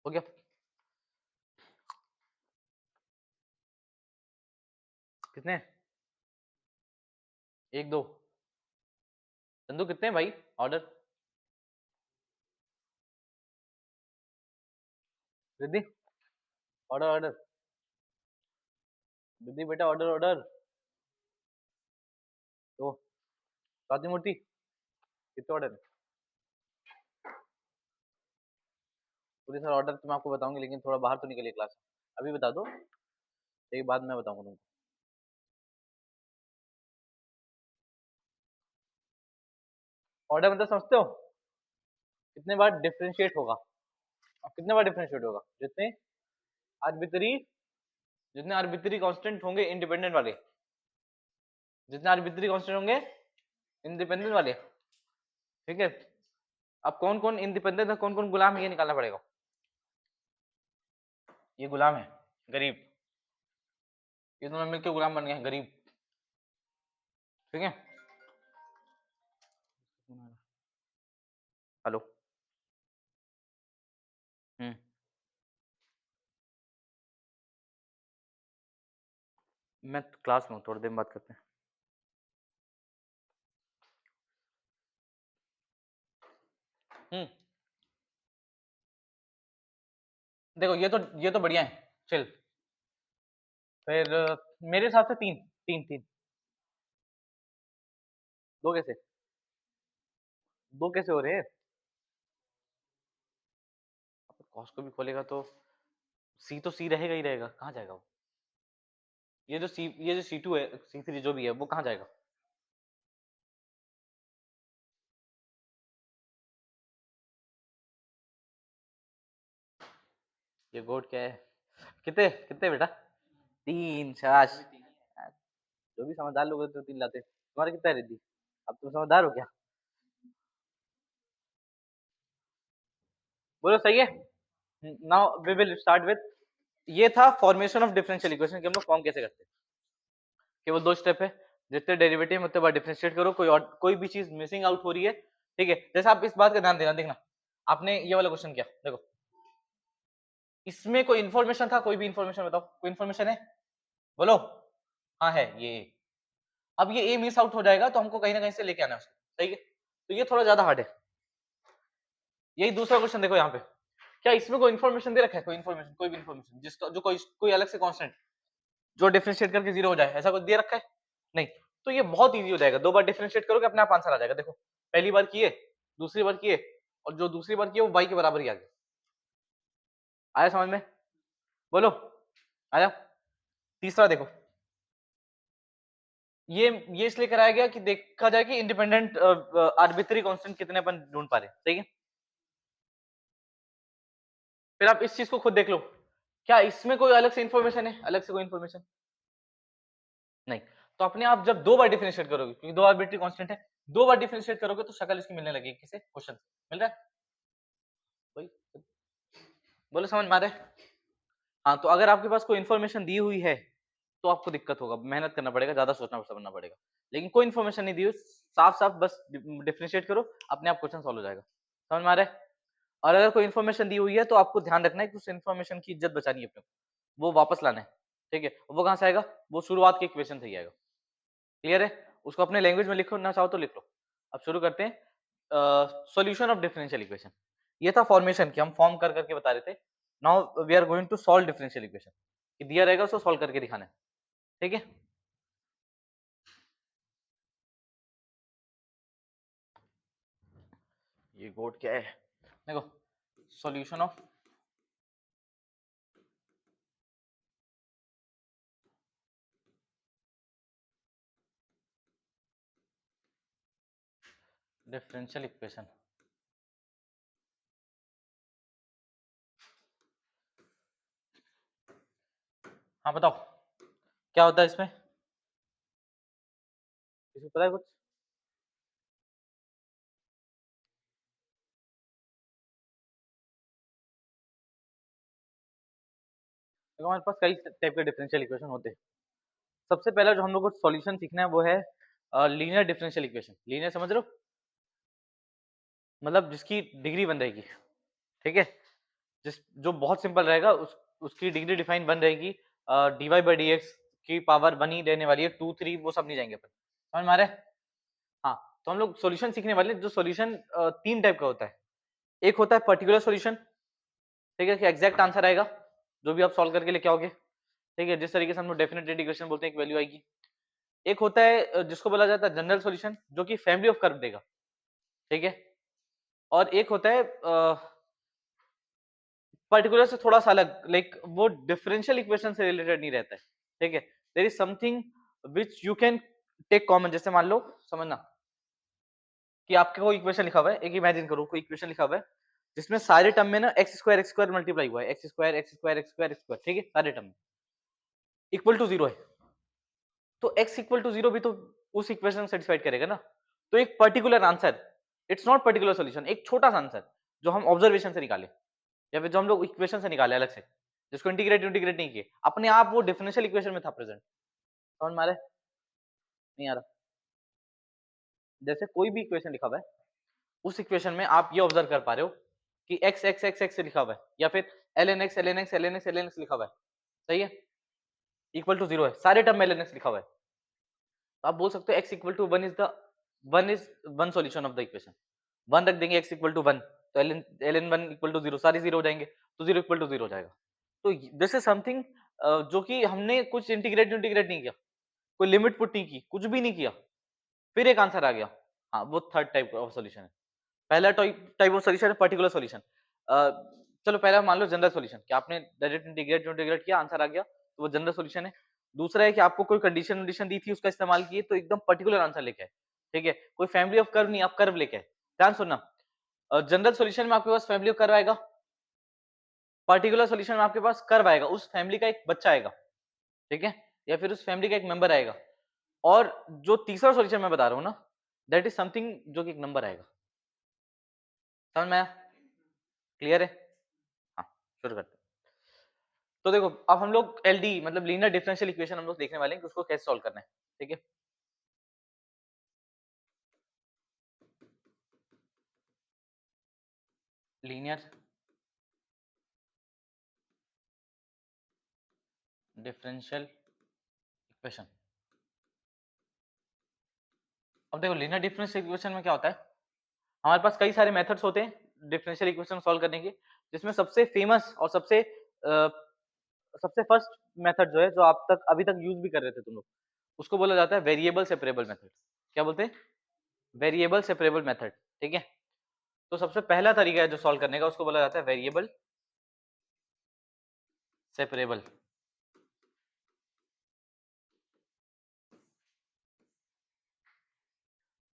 हो गया। कितने? एक दो। चंदू कितने भाई order? Riddhi, order order. Riddhi बेटा, ऑर्डर ऑर्डर। तो स्वाति मूर्ति, कितने ऑर्डर है? पूरी सर ऑर्डर तो मैं आपको बताऊंगी, लेकिन थोड़ा बाहर तो निकलिए क्लास। अभी बता दो, एक बाद मैं बताऊंगा तुमको। ऑर्डर मतलब समझते हो? कितने बार डिफरेंशिएट होगा? और कितने बार डिफरेंशिएट होगा? आर्बिट्री जितने आर्बिट्री कांस्टेंट होंगे इंडिपेंडेंट वाले, जितने आर्बिट्री कांस्टेंट होंगे इंडिपेंडेंट वाले। ठीक है। अब कौन कौन इंडिपेंडेंट है, कौन कौन गुलाम है, ये निकालना पड़ेगा। ये गुलाम है, गरीब। ये दोनों मिलकर गुलाम बन गए हैं, गरीब। ठीक है। हेलो। हम्म। मैं क्लास में हूँ, थोड़ी देर में बात करते हैं। हम्म। देखो, ये तो बढ़िया है, चल। फिर मेरे हिसाब से तीन, तीन तीन। दो कैसे? दो कैसे हो रहे हैं? कॉस को भी खोलेगा तो सी तो सी रहेगा ही रहेगा, कहाँ जाएगा वो? ये जो सी टू है, सी थ्री जो भी है, वो कहाँ जाएगा? ये गोट क्या है? कितने कितने बेटा? तीन, शाबाश। जो भी समझदार लोग होते हैं, तो तीन लाते हैं। तुम्हारा कितना है रिद्धि? अब तुम समझदार हो क्या? बोलो सही है। Now we will start with, ये था फॉर्मेशन ऑफ डिफरेंशियल इक्वेशन कि हम लोग फॉर्म कैसे करते हैं। केवल दो स्टेप है, जितने डेरिवेटिव उतने बार डिफरेंशिएट करो, कोई भी चीज मिसिंग आउट हो रही है। ठीक है, जैसे आप इस बात का ध्यान देना, देखना। आपने ये वाला क्वेश्चन किया, देखो। इसमें कोई इन्फॉर्मेशन था? कोई भी इन्फॉर्मेशन बताओ, कोई इन्फॉर्मेशन है? बोलो। हाँ है ये। अब ये ए मिस आउट हो जाएगा, तो हमको कहीं ना कहीं से लेके आना है उसको। सही है, तो ये थोड़ा ज्यादा हार्ड है। यही दूसरा क्वेश्चन देखो यहाँ पे। क्या इसमें कोई इन्फॉर्मेशन दे रखा है? कोई इन्फॉर्मेशन, कोई भी इन्फॉर्मेशन जिसका जो कोई अलग से कांस्टेंट जो डिफरेंशिएट करके जीरो हो जाए, ऐसा कुछ दे रखा है? नहीं। तो ये बहुत इजी हो जाएगा, दो बार डिफरेंशिएट करोगे अपने आप आंसर आ जाएगा। देखो, पहली बार किए, दूसरी बार किए, और जो दूसरी बार किए वो y के बराबर ही आ गया। आया समझ में? बोलो। आया? तीसरा देखो, ये इसलिए कराया गया कि देखा जाए कि इंडिपेंडेंट आर्बिट्री कांस्टेंट कितने अपन ढूंढ पा रहे। सही है। फिर आप इस चीज को खुद देख लो, क्या इसमें कोई अलग से इंफॉर्मेशन है? अलग से कोई इंफॉर्मेशन नहीं। तो अपने आप जब दो बार डिफरेंशिएट करोगे, क्योंकि दो आर्बिट्री कांस्टेंट है, दो बार डिफरेंशिएट करोगे तो शक्ल इसकी मिलने लगेगी। किसे? क्वेश्चन मिल रहा है? वही। बोलो, समझ में आ रहा है? हाँ, तो अगर आपके पास कोई इंफॉर्मेशन दी हुई है, तो आपको दिक्कत होगा, मेहनत करना पड़ेगा, ज्यादा सोचना समझना पड़ेगा। लेकिन कोई इन्फॉर्मेशन नहीं दी हो, साफ साफ बस डिफरेंशिएट करो, अपने आप क्वेश्चन सॉल्व हो जाएगा। समझ में आ रहा है? और अगर कोई इन्फॉर्मेशन दी हुई है तो आपको ध्यान रखना है कि उस इन्फॉर्मेशन की इज्जत बचानी है अपने को, वो वापस लाना है। ठीक है, वो कहां से आएगा? वो शुरुआत के इक्वेशन से ही आएगा। क्लियर है? उसको अपने लैंग्वेज में लिखो ना चाहो तो लिख लो। अब शुरू करते हैं। सॉल्यूशन ऑफ डिफरेंशियल इक्वेशन, ये था फॉर्मेशन की, हम फॉर्म कर करके बता रहे थे। Now we are going to solve differential equation, कि दिया रहेगा उसको सॉल्व करके दिखाना है। ठीक है, ये कोड क्या है? देखो, सॉल्यूशन ऑफ डिफरेंशियल इक्वेशन। हाँ बताओ, क्या होता है इसमें? किसी को पता है कुछ? देखो, हमारे पास कई टाइप के डिफरेंशियल इक्वेशन होते हैं। सबसे पहला जो हम लोग को सॉल्यूशन सीखना है वो है लीनियर डिफरेंशियल इक्वेशन। लीनियर समझ रहे हो? मतलब जिसकी डिग्री बन रहेगी। ठीक है, जिस जो बहुत सिंपल रहेगा, उसकी डिग्री डिफाइन बन रहेगी dy बाई डी एक्स की पावर 1 ही रहने वाली है, 2 3 वो सब नहीं जाएंगे अपन। समझ में आ रहा है? हाँ, तो हम लोग सॉल्यूशन सीखने वाले हैं। जो सॉल्यूशन तीन टाइप का होता है। एक होता है पर्टिकुलर सॉल्यूशन, ठीक है, कि एग्जैक्ट आंसर आएगा जो भी आप सॉल्व करके लेके आओगे। ठीक है, जिस तरीके से हम लोग डेफिनेट इंटीग्रेशन बोलते हैं, एक वैल्यू आएगी। एक होता है जिसको बोला जाता है जनरल सॉल्यूशन, जो कि फैमिली ऑफ कर्व देगा। ठीक है, और एक होता है पर्टिकुलर से थोड़ा सा अलग, लाइक वो डिफरेंशियल इक्वेशन से रिलेटेड नहीं रहता है। ठीक है, there is something which you can take common. जैसे मान लो, समझना कि आपके कोई इक्वेशन लिखा हुआ है, एक इमेजिन करो कोई इक्वेशन लिखा हुआ है जिसमें सारे टर्म में ना एक्स स्क्वायर मल्टीप्लाई हुआ है, x square x square x square x square. ठीक है, सारे टर्म इक्वल टू जीरो है। तो x इक्वल टू जीरो भी तो उस इक्वेशन सेटिस्फाइड करेगा ना। तो एक particular answer, it's not particular solution, एक छोटा सा आंसर जो हम ऑब्जर्वेशन से निकाले या फिर जो हम लोग इक्वेशन से निकाले अलग से, जिसको इंटीग्रेट इंटीग्रेट नहीं किए, अपने आप वो डिफरेंशियल इक्वेशन में था प्रेजेंट। समझ में आ रहा है? नहीं आ रहा? जैसे कोई भी इक्वेशन लिखा हुआ है, उस इक्वेशन में आप ये ऑब्जर्व कर पा रहे हो कि x x x x से लिखा हुआ है, या फिर ln x ln x ln x ln x लिखा हुआ है। सही है, इक्वल टू जीरो है, सारे टर्म में ln x लिखा हुआ है। तो आप बोल सकते हो x equal to one is one solution of the equation. One रख देंगे x इक्वल टू वन, तो ln one equal to zero, सारे जीरो हो जाएंगे, तो जीरो इक्वल टू जीरो हो जाएगा। तो दिस इज समथिंग जो कि हमने कुछ इंटीग्रेट इंटीग्रेट नहीं किया, कोई लिमिट पुट नहीं की, कुछ भी नहीं किया, फिर एक आंसर आ गया। हाँ, वो थर्ड टाइप ऑफ सॉल्यूशन है। पहला टाइप टाइप ऑफ सॉल्यूशन है पर्टिकुलर सॉल्यूशन। चलो पहला मान लो जनरल सॉल्यूशन, कि आपने डायरेक्ट इंटीग्रेट इंटीग्रेट किया, आंसर आ गया, तो वो जनरल सॉल्यूशन है। दूसरा है कि आपको कोई कंडीशन कंडीशन दी थी, उसका इस्तेमाल किए तो एकदम पर्टिकुलर आंसर लेके आए। ठीक है, कोई फैमिली ऑफ कर्व नहीं, आप कर्व लेके आए। ध्यान सुनना, जनरल सॉल्यूशन में आपके पास फैमिली ऑफ कर्व आएगा, पर्टिकुलर सॉल्यूशन में आपके पास कर्व आएगा, उस फैमिली का एक बच्चा आएगा। ठीक है, या फिर उस फैमिली का एक मेंबर आएगा। और जो तीसरा सॉल्यूशन मैं बता रहा हूँ ना, दैट इज समथिंग जो कि एक नंबर आएगा। समझ में आया? क्लियर है? हाँ, शुरू करते हैं। तो देखो, अब हम लोग एलडी मतलब लीनियर डिफरेंशियल इक्वेशन हम लोग देखने वाले हैं कि उसको कैसे सॉल्व करना है। ठीक है, लीनियर डिफरेंशियल इक्वेशन। अब देखो, लीनियर डिफरेंशियल इक्वेशन में क्या होता है, हमारे पास कई सारे मेथड्स होते हैं डिफरेंशियल इक्वेशन सॉल्व करने के, जिसमें सबसे फेमस और सबसे फर्स्ट मेथड जो है, जो आप तक अभी तक यूज भी कर रहे थे तुम लोग, उसको बोला जाता है वेरिएबल सेपरेबल मेथड। क्या बोलते हैं? Variable separable method. ठीक है, तो सबसे पहला तरीका है जो सॉल्व करने का, उसको बोला जाता है वेरिएबल सेपरेबल।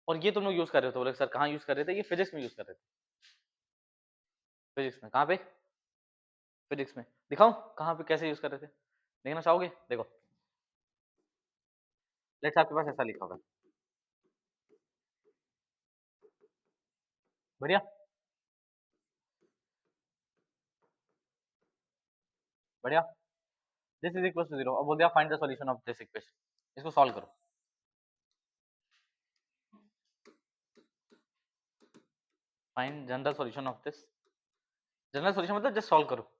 और ये तुम लोग यूज कर रहे हो, तो बोले सर कहाँ यूज कर रहे थे? ये फिजिक्स में यूज कर रहे थे। फिजिक्स में कहाँ पे? फिजिक्स में दिखाओ कहाँ पे कैसे यूज कर रहे थे, देखना चाहोगे? देखो, लेट्स आपके पास ऐसा लिखा होगा। बढ़िया, बढ़िया। This is equal to 0। अब बोल दिया find the solution of this equation, इसको सॉल्व करो। Find general solution of this, general solution मतलब जस्ट सॉल्व करो।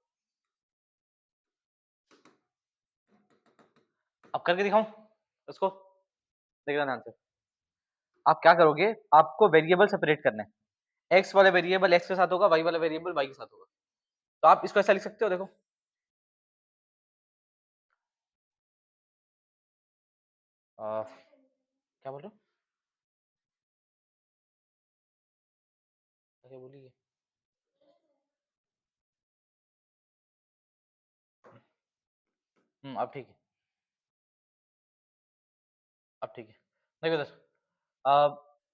अब करके दिखाऊं इसको, देखना ध्यान से। आप क्या करोगे, आपको वेरिएबल सेपरेट करना है। एक्स वाला वेरिएबल एक्स के साथ होगा, वाई वाला वेरिएबल वाई के साथ होगा। तो आप इसको ऐसा लिख सकते हो, देखो क्या बोल रहे हो, क्या बोलिए। अब ठीक है, अब ठीक है। देखो इधर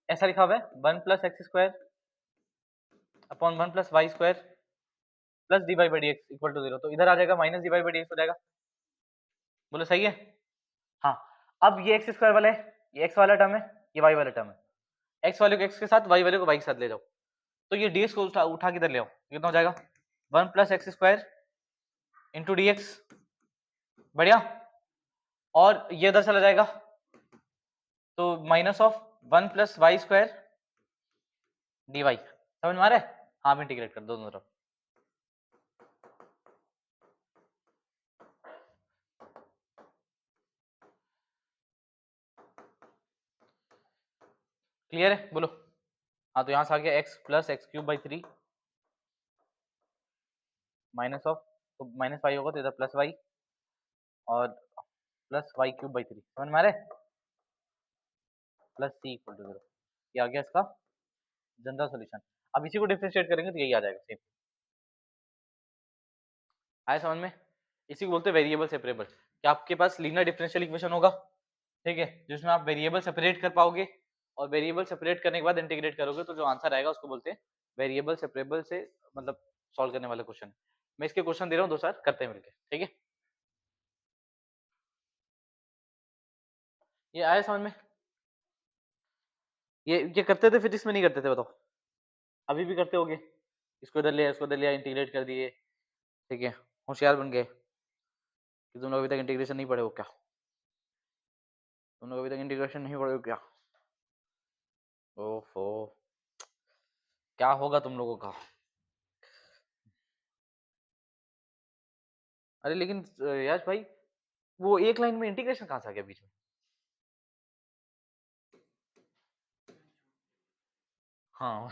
ऐसा लिखा हुआ है 1 plus X square upon 1 plus Y square plus D Y by D X equal to 0। तो इधर आ जाएगा minus D Y by D X हो जाएगा। बोलो सही है। हाँ, अब ये एक्स स्क्वायर वाला है, ये एक्स वाला टर्म है, ये वाई वाला टर्म है। एक्स वाले को एक्स के साथ, वाई वाले को वाई के साथ ले जाओ। तो ये डी एक्स को उठा के इधर ले आओ, कितना हो जाएगा 1 plus X square into D X, बढ़िया। और ये इधर चला जाएगा, तो minus of 1 plus Y square D Y, समझ में आ रहा है। हाँ, अब इंटीग्रेट कर दोनों तरफ। क्लियर है, बोलो। हाँ, तो यहाँ से आ गया x plus x cube by 3 minus of, तो माइनस वाई होगा तो इधर प्लस वाई और प्लस वाई क्यूब बाई 3, समझ में आ रहा है। प्लस सी इक्वल टू 0, ये आ गया इसका जनरल सॉल्यूशन। अब इसी को डिफरेंशिएट करेंगे तो यही आ जाएगा सेम। आया समझ में। इसी को बोलते हैं वेरिएबल सेपरेबल, कि आपके पास लीनियर डिफरेंशियल इक्वेशन होगा, ठीक है, जिसमें आप वेरिएबल सेपरेट कर पाओगे, और वेरिएबल सेपरेट करने के बाद इंटीग्रेट करोगे तो जो आंसर आएगा उसको बोलते हैं वेरिएबल सेपरेबल से, मतलब सॉल्व करने वाला क्वेश्चन। मैं इसके क्वेश्चन दे रहा हूँ, दो चार करते हैं मिलके, ठीक है। ये आया समझ में। ये करते थे फिजिक्स में, नहीं करते थे बताओ, अभी भी करते होगे। इसको इधर लिया, इसको इधर लिया, इंटीग्रेट कर दिए, ठीक है, होशियार बन गए। कि तुम लोग अभी तक इंटीग्रेशन नहीं पढ़े हो क्या, तुम लोग अभी तक इंटीग्रेशन नहीं पढ़े हो क्या। ओफो, क्या होगा तुम लोगों का। अरे लेकिन यश भाई, वो एक लाइन में इंटीग्रेशन कहाँ से आ गया बीच में। हाँ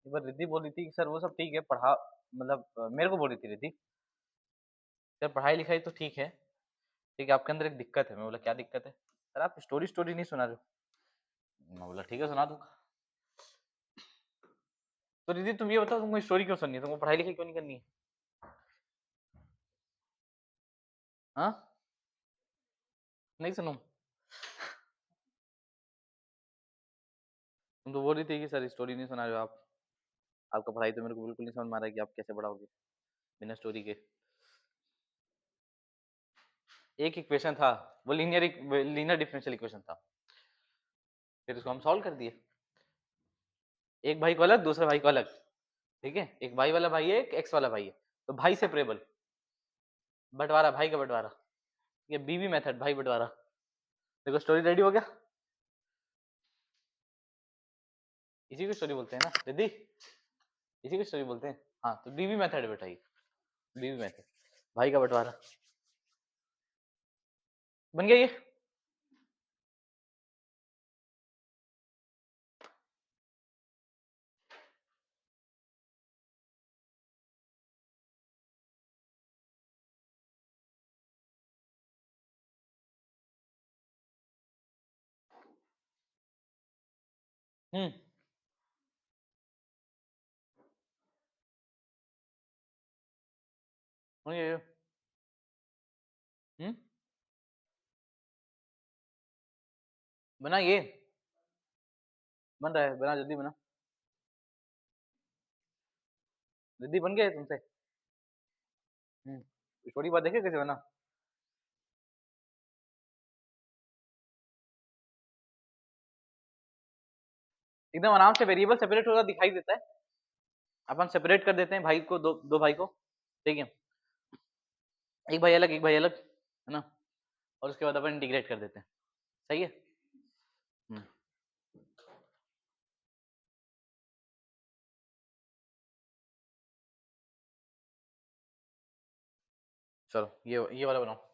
एक बार रिद्धि बोल रही थी कि सर वो सब ठीक है पढ़ा, मतलब मेरे को बोल रही थी रिद्धि, सर पढ़ाई लिखाई तो ठीक है, ठीक है, आपके अंदर एक दिक्कत है। मैं बोला क्या दिक्कत है, सर आप स्टोरी स्टोरी नहीं सुना रहे हो। मैं बोला ठीक है, सुना दूंगा। तो रिद्धि तुम ये बताओ, तुमको स्टोरी क्यों सुननी है, तुमको पढ़ाई लिखाई क्यों नहीं करनी है। हाँ, नहीं सुनो, तुम तो बोल रही थी कि सर स्टोरी नहीं सुना रहे हो आप, आपका पढ़ाई तो मेरे को बिल्कुल नहीं समझ में आ रहा है कि आप कैसे पढ़ाओगे बिना स्टोरी के। एक इक्वेशन था, वो लीनियर डिफरेंशियल इक्वेशन था, फिर उसको हम सॉल्व कर दिए। एक भाई को अलग, दूसरे भाई को अलग, ठीक है, एक भाई वाला भाई है, एक एक्स वाला भाई है, तो भाई सेपरेबल, बंटवारा, भाई का बंटवारा, ये बीबी मेथड, भाई बंटवारा। देखो स्टोरी रेडी हो गया, इसी को स्टोरी बोलते हैं ना दीदी, इसी को स्टोरी बोलते हैं। हाँ, तो बीबी मेथड है बेटा, ये बीबी मेथड, भाई का बंटवारा, बन गया ये। हम्म, ये बना, ये बन रहा है, बना जल्दी बना, जल्दी बन गया है तुमसे। स्टोरी बात देखे कैसे बना। एकदम आराम से वेरिएबल सेपरेट होता दिखाई देता है। अपन सेपरेट कर देते हैं भाई को, दो भाई को, ठीक है, एक भाई अलग, एक भाई अलग, है ना, और उसके बाद अपन इंटीग्रेट कर देते हैं। सही है। हम्म, चलो ये वाला बनाओ।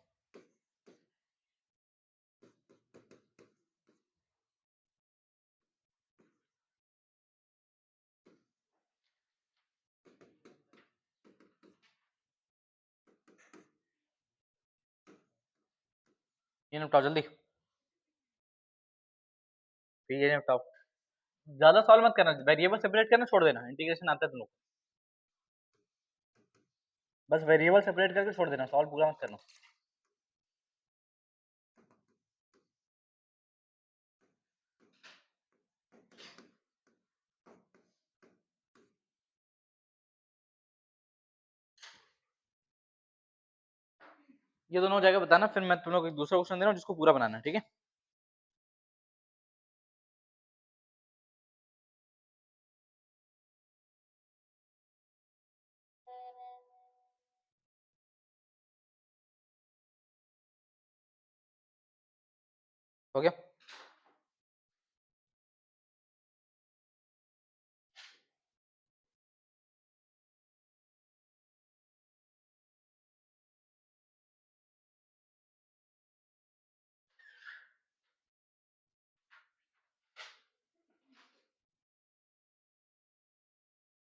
ये निपटाओ जल्दी, फिर ये निपटाओ। ज्यादा सॉल्व मत करना, वेरिएबल सेपरेट करना छोड़ देना, इंटीग्रेशन आता है तुम लोग, बस वेरिएबल सेपरेट करके छोड़ देना, सॉल्व पूरा मत करना। ये दोनों हो जाएगा बताना, फिर मैं तुम लोग को एक दूसरा क्वेश्चन दे रहा हूँ जिसको पूरा बनाना है, ठीक है। हो गया।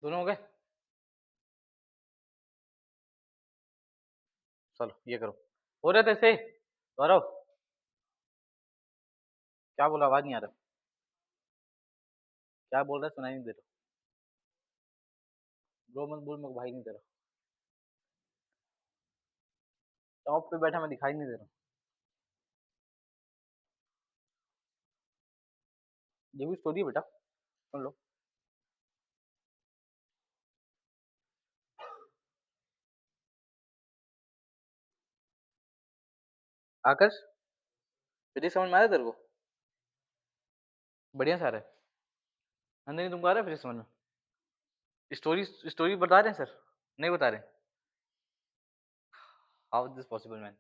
दोनों हो गए। चलो ये करो, हो रहे थे से गौरव, क्या बोला, आवाज नहीं आ रहा, क्या बोल रहा है, सुनाई नहीं दे रहा, ब्रो मत बोल, मेरे को भाई नहीं दे रहा, टॉप पे बैठा, मैं दिखाई नहीं दे रहा। ये भी स्टोरी है बेटा, सुन लो। आकाश, फिजिक्स समझ में आ रहा है तेरे को, बढ़िया से आ रहा है, नंदिनी तुमको आ रहा है फिजिक्स समझ में, स्टोरी स्टोरी बता रहे हैं सर, नहीं बता रहे, how is this possible man.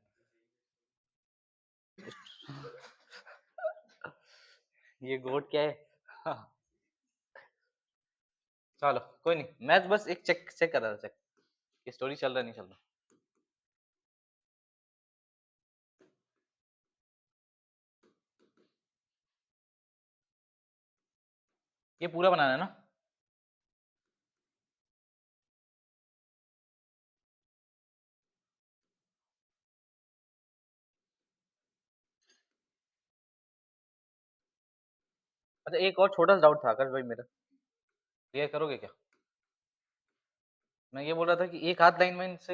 ये गोट क्या है। हाँ, चलो कोई नहीं, मैं बस एक चेक चेक कर रहा था, चेक स्टोरी चल रहा नहीं चल रहा। ये पूरा बनाना है ना। अच्छा एक और छोटा सा डाउट था आकाश भाई मेरा, क्लियर करोगे क्या। मैं ये बोल रहा था कि एक आध लाइन में से,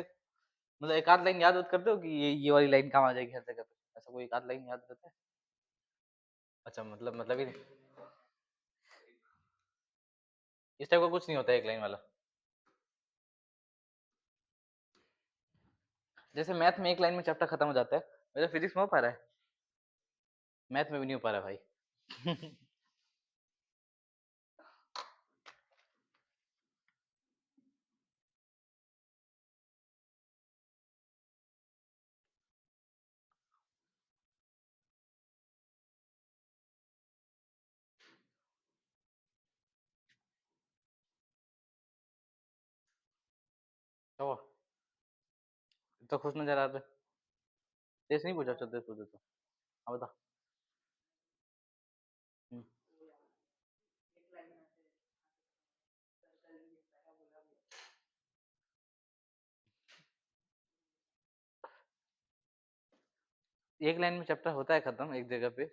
मतलब एक आध लाइन याद वाद करते हो कि ये वाली लाइन काम आ जाएगी हर जगह पे, ऐसा कोई एक आध लाइन याद रहता है। अच्छा मतलब ही नहीं, इस टाइप का कुछ नहीं होता है एक लाइन वाला। जैसे मैथ में एक लाइन में चैप्टर खत्म हो जाता है, वैसे फिजिक्स में हो पा रहा है, मैथ में भी नहीं हो पा रहा है भाई। तो तो खुश नजर आ रहा है, तेज नहीं पूछा, चल तेज पूछ देता हूँ। हाँ बता। हम्म, एक लाइन में चैप्टर होता है खत्म एक जगह पे।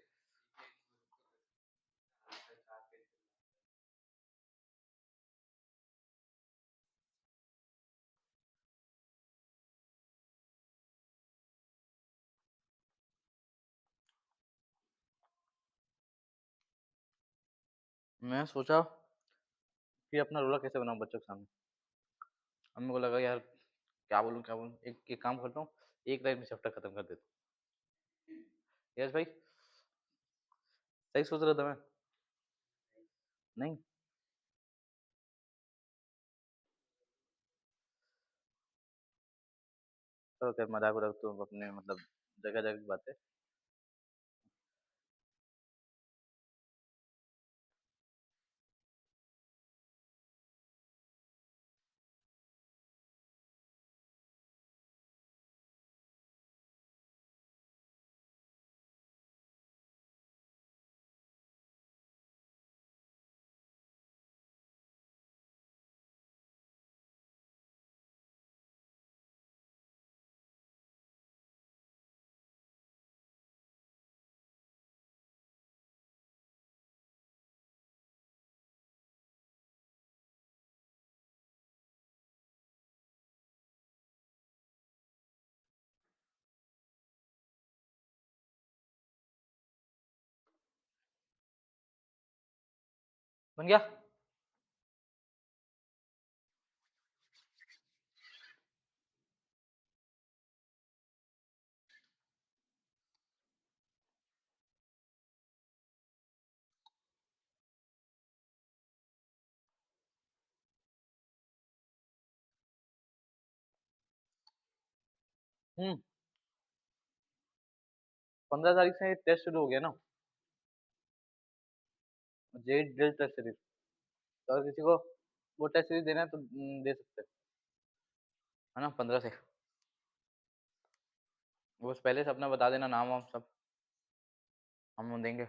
मैं सोचा कि अपना रोला कैसे बनाऊं बच्चों के सामने, अब मेरे को लगा यार क्या बोलूं, एक काम करता हूँ, एक लाइन में चैप्टर खत्म कर देता हूँ। यस भाई, सही सोच रहा था मैं। नहीं, तो खैर मज़ाक-वज़ाक तो अपने मतलब जगह-जगह की बात है। बन गया? हुँ, 15 तारीख से टेस्ट शुरू हो गया ना, जेईई ड्रिल टेस्ट सीरीज़। तो अगर किसी को वो टेस्ट सीरीज़ देना है तो दे सकते हैं, है ना? 15 से। वो बस पहले से अपना बता देना नाम-वाम सब, हम देंगे।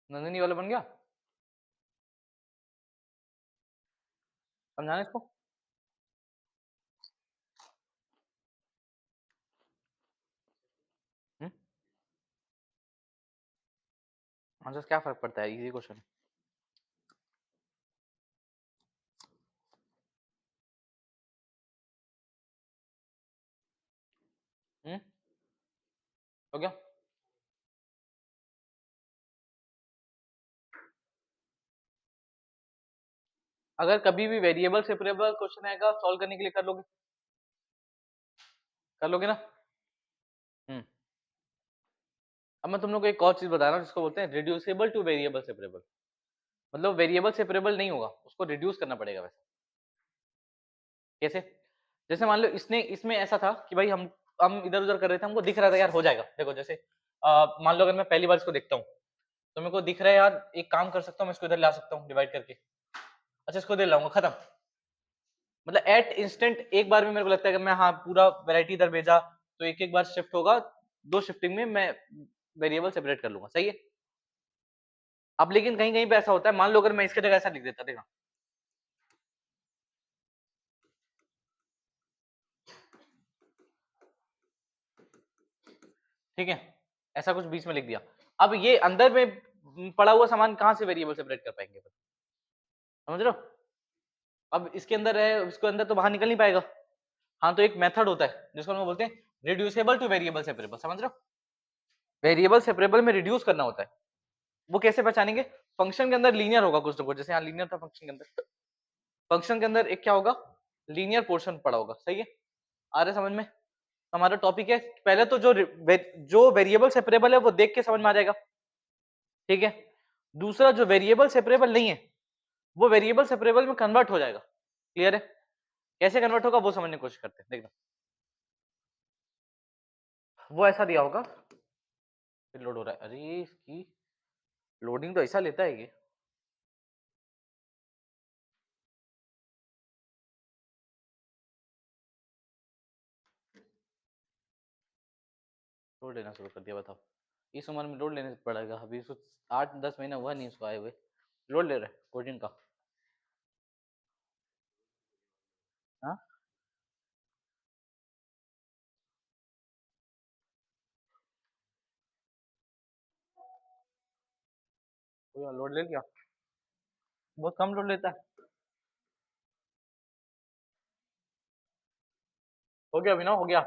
नंदिनी वाला बन गया? समझाना इसको? हुँ? आंसर से क्या फ़र्क पड़ता है? ईज़ी क्वेश्चन है। हुँ? हो गया? अगर कभी भी वेरिएबल सेपरेबल क्वेश्चन आएगा सॉल्व करने के लिए कर लोगे? कर लोगे ना? हुँ। अब मैं तुम लोग को एक और चीज़ बता रहा हूँ जिसको बोलते हैं रिड्यूसिबल टू वेरिएबल सेपरेबल। मतलब वेरिएबल सेपरेबल नहीं होगा, उसको रिड्यूस करना पड़ेगा वैसे। कैसे? जैसे मान लो इसने इसमें ऐसा था कि भाई हम इधर-उधर कर रहे थे, हमको दिख रहा था यार हो जाएगा। देखो जैसे मान लो अगर मैं पहली बार इसको देखता हूँ, तो मेरे को दिख रहा है यार एक काम कर सकता हूँ, मैं इसको इधर ला सकता हूँ डिवाइड करके। अच्छा इसको इधर लाऊँगा खत्म। मतलब एट इंस्टेंट एक बार में मेरे को लगता है कि मैं हाँ, पूरा वैरायटी इधर भेजा, तो एक-एक बार शिफ्ट होगा, 2 शिफ्टिंग में मैं वेरिएबल सेपरेट कर लूँगा, सही है? अब लेकिन कहीं-कहीं पे ऐसा होता है, मान लो अगर मैं इसकी जगह ऐसा लिख देता, देखना, ठीक है? ऐसा कुछ बीच में लिख दिया। अब ये अंदर में पड़ा हुआ सामान कहाँ से वेरिएबल सेपरेट कर पाएँगे फिर? समझ रहे हो? अब इसके अंदर है, इसके अंदर तो बाहर निकल नहीं पाएगा। हाँ, तो एक मेथड होता है, जिसको हम लोग बोलते हैं रिड्यूसिबल टू वेरिएबल सेपरेबल, समझ रहे हो? वेरिएबल सेपरेबल में रिड्यूस करना होता है। वो कैसे पहचानेंगे? फंक्शन के अंदर लीनियर होगा कुछ ना कुछ, जैसे यहाँ लीनियर था फंक्शन के अंदर। फंक्शन के अंदर एक क्या होगा? लीनियर पोर्शन पड़ा होगा, सही है? आ रहा है समझ में? हमारा टॉपिक है, पहले तो जो वेरिएबल सेपरेबल है वो देख के समझ में आ जाएगा, ठीक है? दूसरा जो वेरिएबल सेपरेबल नहीं है, वो वेरिएबल सेपरेबल में कन्वर्ट हो जाएगा, क्लियर है? कैसे कन्वर्ट होगा वो समझने की कोशिश करते हैं, देखना। वो ऐसा दिया होगा, फिर लोड हो रहा है, अरे इसकी लोडिंग तो ऐसा लेता है ये। लोड लेना शुरू कर दिया, बताओ। इस उम्र में लोड लेने से पड़ेगा, अभी इसको 8-10 महीना हुआ नहीं इसको आए हुए, लोड ले रहे हैं कोडिंग का। हाँ, लोड ले लिया, बहुत कम लोड लेता है। हो गया अभिनव, हो गया।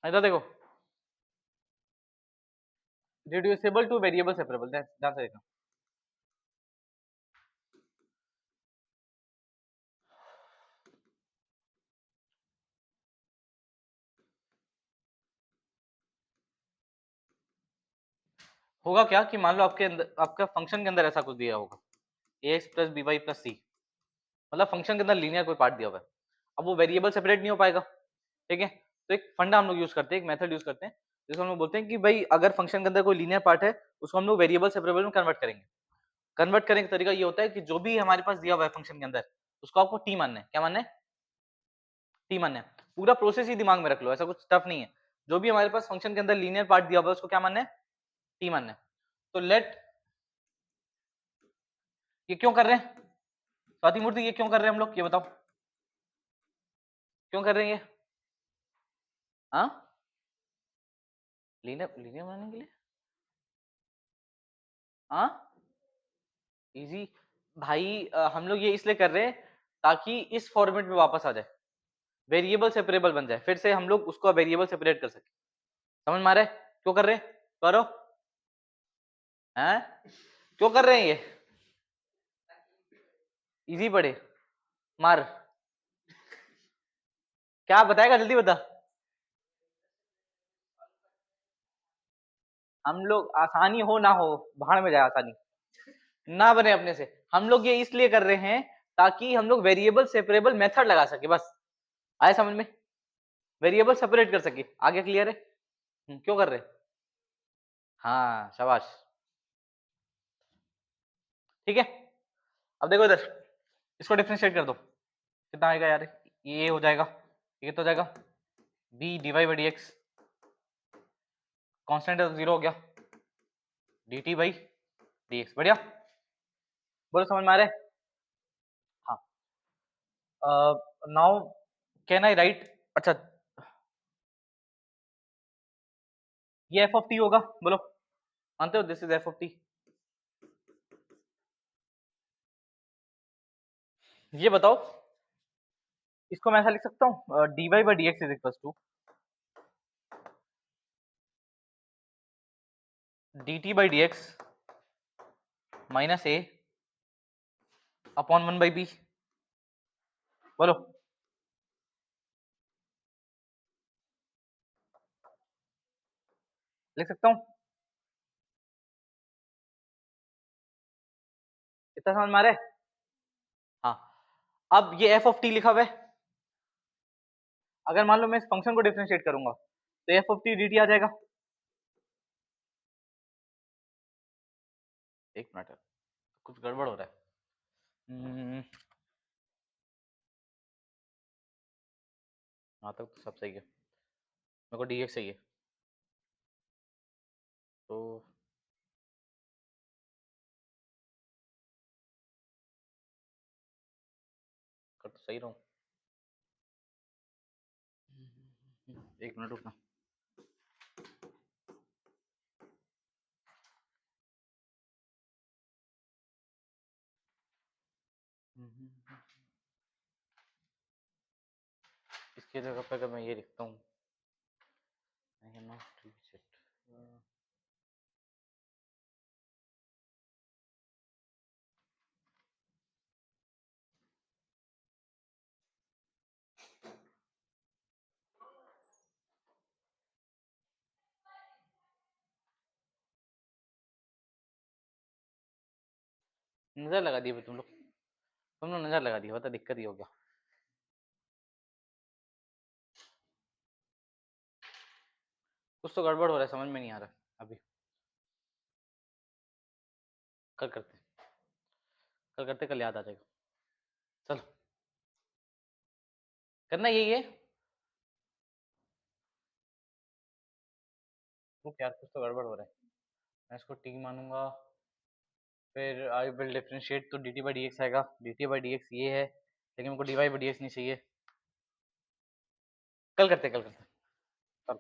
इधर देखो, रिड्यूसिबल टू वेरिएबल सेपरेबल, ध्यान से देखना। होगा क्या कि मान लो आपके अंदर, आपका फंक्शन के अंदर ऐसा कुछ दिया होगा, ax plus b y plus c, मतलब फंक्शन के अंदर लीनियर कोई पार्ट दिया हुआ है। अब वो वेरिएबल सेपरेट नहीं हो पाएगा, ठीक है। तो एक फंडा हम लोग यूज करते हैं, एक मेथड यूज करते हैं, जिसको हम लोग बोलते हैं कि भाई अगर फंक्शन के अंदर कोई लीनियर पार्ट है, उसको हम लोग वेरिएबल सेपरेबल में कन्वर्ट करेंगे। कन्वर्ट करने का तरीका ये होता है कि जो भी हमारे पास दिया हुआ है फंक्शन के अंदर, उसको आपको टी मानना है। क्या मानना है? टी मानना है। पूरा प्रोसेस ही दिमाग में रख लो, ऐसा कुछ टफ नहीं है। जो भी हमारे पास फंक्शन के अंदर लीनियर पार्ट दिया हुआ है, उसको क्या मानना है? टी मानना है। तो लेट, ये क्यों कर रहे हैं स्वाति मूर्ति, ये क्यों कर रहे हैं हम लोग, ये बताओ क्यों कर रहे हैं ये? हाँ, लीनियर लीनियर बनाने के लिए। हाँ, इजी भाई, हम लोग ये इसलिए कर रहे हैं ताकि इस फॉर्मेट में वापस आ जाए, वेरिएबल सेपरेबल बन जाए, फिर से हम लोग उसको वेरिएबल सेपरेट कर सके। समझ में आ रहा है क्यों कर रहे हैं? करो, हैं क्यों कर रहे हैं ये? इजी पढ़े, मार, क्या बताएगा, जल्दी बता। हम लोग, आसानी हो ना हो, भाड़ में जाए आसानी, ना बने अपने से। हम लोग ये इसलिए कर रहे हैं ताकि हम लोग वेरिएबल सेपरेबल मेथड लगा सके, बस। आए समझ में? वेरिएबल सेपरेट कर सके, आगे क्लियर है? क्यों कर रहे? हाँ शाबाश, ठीक है। अब देखो इधर, इसको डिफरेंशिएट कर दो, कितना आएगा यार, ये हो जाएगा, ये तो हो जाएगा B D Y by D X, constant है तो जीरो हो गया, D T by D X. बढ़िया, बोलो समझ में आ रहा है? हाँ, नाउ कैन आई राइट, अच्छा ये एफ ऑफ टी होगा, बोलो मानते हो this is F of T? ये बताओ, इसको मैं ऐसा लिख सकता हूँ, D Y by D X is equal to D T by D X minus A upon one by B, बोलो। लिख सकता हूँ, इतना समझ में आ रहा है? हाँ, अब ये एफ ऑफ टी लिखा हुआ है, अगर मान लो मैं इस फंक्शन को डिफरेंशिएट करूंगा तो f of t d t आ जाएगा। एक मिनट, कुछ गड़बड़ हो रहा है। हाँ तक तो सब सही है, मेरे को डी एक्स चाहिए, तो कर तो सही रहा हूँ। एक मिनट रुकना, इसकी जगह पे अगर मैं ये लिखता हूँ, नजर लगा दी तुम लोग नजर लगा दी, बता दिक्कत ही हो गया। कुछ तो गड़बड़ हो रहा है, समझ में नहीं आ रहा अभी। कल करते, कल करते, कल याद आ जाएगा। चलो, करना यही है। रुक यार, कुछ तो गड़बड़ हो रहा है। मैं इसको टी मानूंगा, फिर आई विल डिफरेंशिएट तो d T by D x आएगा, d T by D x ये है, लेकिन मेरे को d Y by D x नहीं चाहिए। कल करते, कल करते, कल